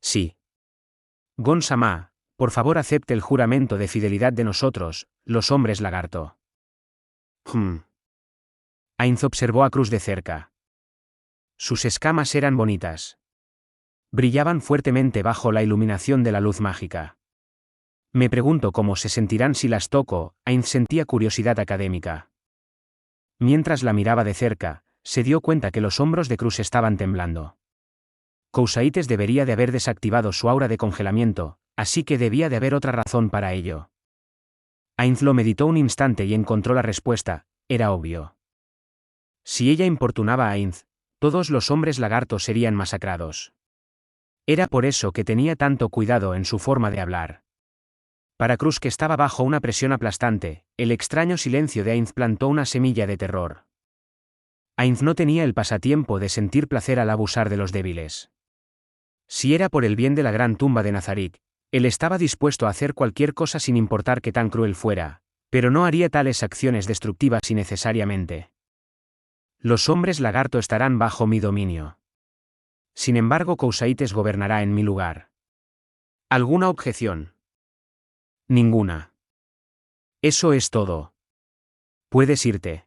Sí. Gon-sama, por favor acepte el juramento de fidelidad de nosotros, los hombres lagarto. Ainz observó a Cruz de cerca. Sus escamas eran bonitas. Brillaban fuertemente bajo la iluminación de la luz mágica. Me pregunto cómo se sentirán si las toco. Ainz sentía curiosidad académica. Mientras la miraba de cerca, se dio cuenta que los hombros de Cruz estaban temblando. Cousaites debería de haber desactivado su aura de congelamiento, así que debía de haber otra razón para ello. Ainz lo meditó un instante y encontró la respuesta: era obvio. Si ella importunaba a Ainz, todos los hombres lagartos serían masacrados. Era por eso que tenía tanto cuidado en su forma de hablar. Para Cruz, que estaba bajo una presión aplastante, el extraño silencio de Ainz plantó una semilla de terror. Ainz no tenía el pasatiempo de sentir placer al abusar de los débiles. Si era por el bien de la gran tumba de Nazarit, él estaba dispuesto a hacer cualquier cosa sin importar qué tan cruel fuera, pero no haría tales acciones destructivas innecesariamente. Los hombres lagarto estarán bajo mi dominio. Sin embargo, Cousaites gobernará en mi lugar. ¿Alguna objeción? Ninguna. Eso es todo. Puedes irte.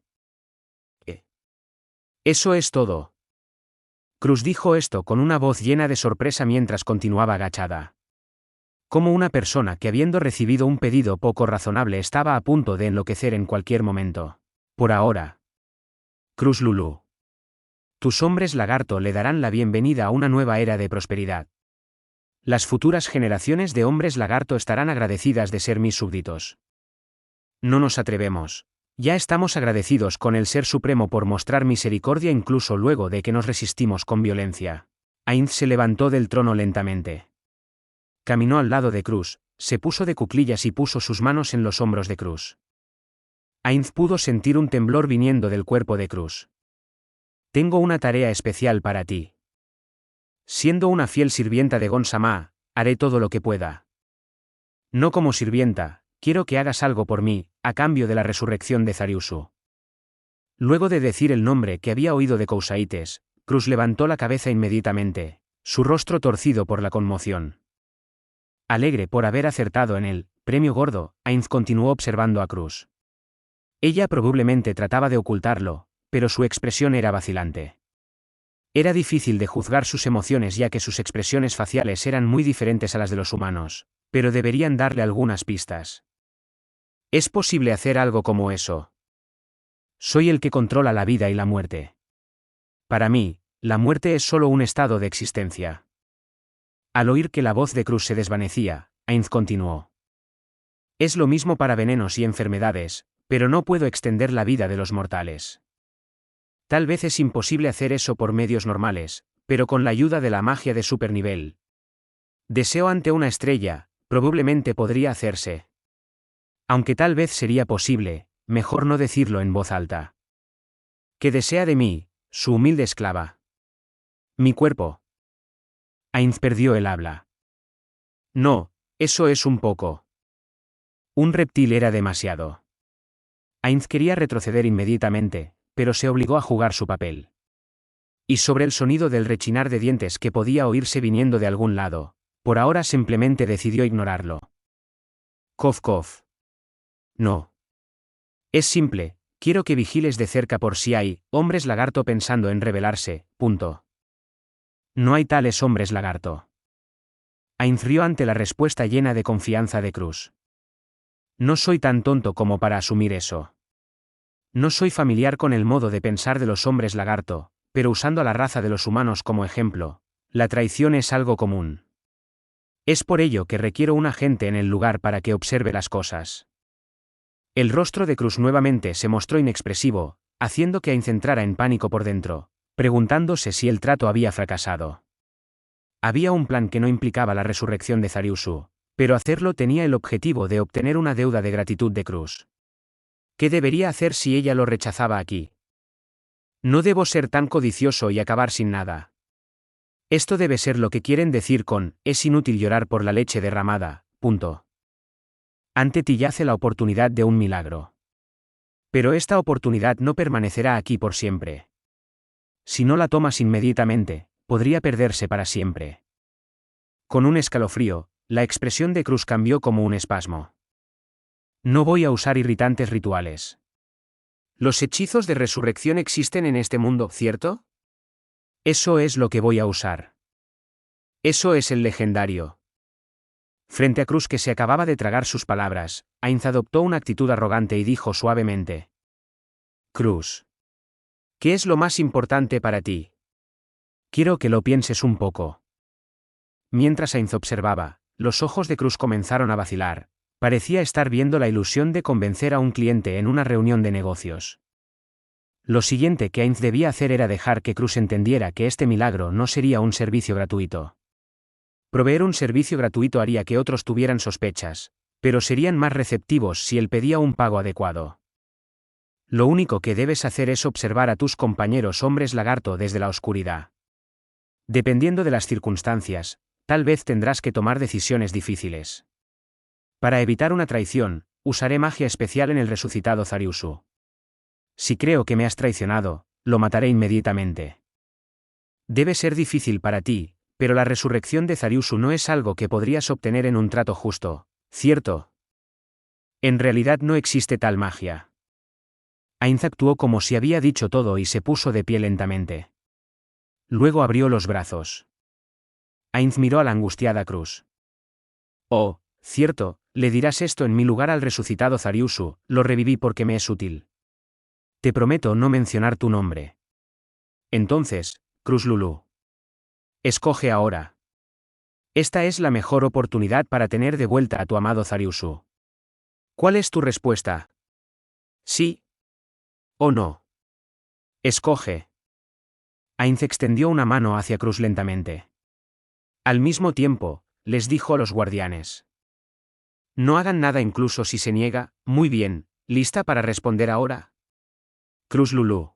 Eso es todo. Cruz dijo esto con una voz llena de sorpresa mientras continuaba agachada. Como una persona que, habiendo recibido un pedido poco razonable, estaba a punto de enloquecer en cualquier momento. Por ahora. Cruz Lulu. Tus hombres lagarto le darán la bienvenida a una nueva era de prosperidad. Las futuras generaciones de hombres lagarto estarán agradecidas de ser mis súbditos. No nos atrevemos. Ya estamos agradecidos con el Ser Supremo por mostrar misericordia incluso luego de que nos resistimos con violencia. Ainz se levantó del trono lentamente. Caminó al lado de Cruz, se puso de cuclillas y puso sus manos en los hombros de Cruz. Ainz pudo sentir un temblor viniendo del cuerpo de Cruz. Tengo una tarea especial para ti. Siendo una fiel sirvienta de Gon-sama, haré todo lo que pueda. No como sirvienta, quiero que hagas algo por mí, a cambio de la resurrección de Zariusu. Luego de decir el nombre que había oído de Cousaites, Cruz levantó la cabeza inmediatamente, su rostro torcido por la conmoción. Alegre por haber acertado en el premio gordo, Ainz continuó observando a Cruz. Ella probablemente trataba de ocultarlo, pero su expresión era vacilante. Era difícil de juzgar sus emociones ya que sus expresiones faciales eran muy diferentes a las de los humanos, pero deberían darle algunas pistas. ¿Es posible hacer algo como eso? Soy el que controla la vida y la muerte. Para mí, la muerte es solo un estado de existencia. Al oír que la voz de Cruz se desvanecía, Ainz continuó. Es lo mismo para venenos y enfermedades, pero no puedo extender la vida de los mortales. Tal vez es imposible hacer eso por medios normales, pero con la ayuda de la magia de supernivel. Deseo ante una estrella, probablemente podría hacerse. Aunque tal vez sería posible, mejor no decirlo en voz alta. ¿Qué desea de mí, su humilde esclava? Mi cuerpo. Ainz perdió el habla. No, eso es un poco. Un reptil era demasiado. Ainz quería retroceder inmediatamente, pero se obligó a jugar su papel. Y sobre el sonido del rechinar de dientes que podía oírse viniendo de algún lado, por ahora simplemente decidió ignorarlo. Cof cof. No. Es simple, quiero que vigiles de cerca por si hay hombres lagarto pensando en rebelarse, punto. No hay tales hombres lagarto. Ainz rió ante la respuesta llena de confianza de Cruz. No soy tan tonto como para asumir eso. No soy familiar con el modo de pensar de los hombres lagarto, pero usando a la raza de los humanos como ejemplo, la traición es algo común. Es por ello que requiero un agente en el lugar para que observe las cosas. El rostro de Cruz nuevamente se mostró inexpresivo, haciendo que Ainz entrara en pánico por dentro, preguntándose si el trato había fracasado. Había un plan que no implicaba la resurrección de Zariusu, pero hacerlo tenía el objetivo de obtener una deuda de gratitud de Cruz. ¿Qué debería hacer si ella lo rechazaba aquí? No debo ser tan codicioso y acabar sin nada. Esto debe ser lo que quieren decir con, es inútil llorar por la leche derramada, punto. Ante ti yace la oportunidad de un milagro. Pero esta oportunidad no permanecerá aquí por siempre. Si no la tomas inmediatamente, podría perderse para siempre. Con un escalofrío, la expresión de Cruz cambió como un espasmo. No voy a usar irritantes rituales. Los hechizos de resurrección existen en este mundo, ¿cierto? Eso es lo que voy a usar. Eso es el legendario. Frente a Cruz que se acababa de tragar sus palabras, Ainz adoptó una actitud arrogante y dijo suavemente. Cruz. ¿Qué es lo más importante para ti? Quiero que lo pienses un poco. Mientras Ainz observaba, los ojos de Cruz comenzaron a vacilar. Parecía estar viendo la ilusión de convencer a un cliente en una reunión de negocios. Lo siguiente que Ainz debía hacer era dejar que Cruz entendiera que este milagro no sería un servicio gratuito. Proveer un servicio gratuito haría que otros tuvieran sospechas, pero serían más receptivos si él pedía un pago adecuado. Lo único que debes hacer es observar a tus compañeros hombres lagarto desde la oscuridad. Dependiendo de las circunstancias, tal vez tendrás que tomar decisiones difíciles. Para evitar una traición, usaré magia especial en el resucitado Zariusu. Si creo que me has traicionado, lo mataré inmediatamente. Debe ser difícil para ti, pero la resurrección de Zariusu no es algo que podrías obtener en un trato justo, ¿cierto? En realidad no existe tal magia. Ainz actuó como si había dicho todo y se puso de pie lentamente. Luego abrió los brazos. Ainz miró a la angustiada Cruz. Oh, cierto, le dirás esto en mi lugar al resucitado Zariusu, lo reviví porque me es útil. Te prometo no mencionar tu nombre. Entonces, Cruz Lulu. Escoge ahora. Esta es la mejor oportunidad para tener de vuelta a tu amado Zariusu. ¿Cuál es tu respuesta? ¿Sí o no? Escoge. Ainz extendió una mano hacia Cruz lentamente. Al mismo tiempo, les dijo a los guardianes. No hagan nada incluso si se niega, muy bien, ¿lista para responder ahora? Cruz Lulu.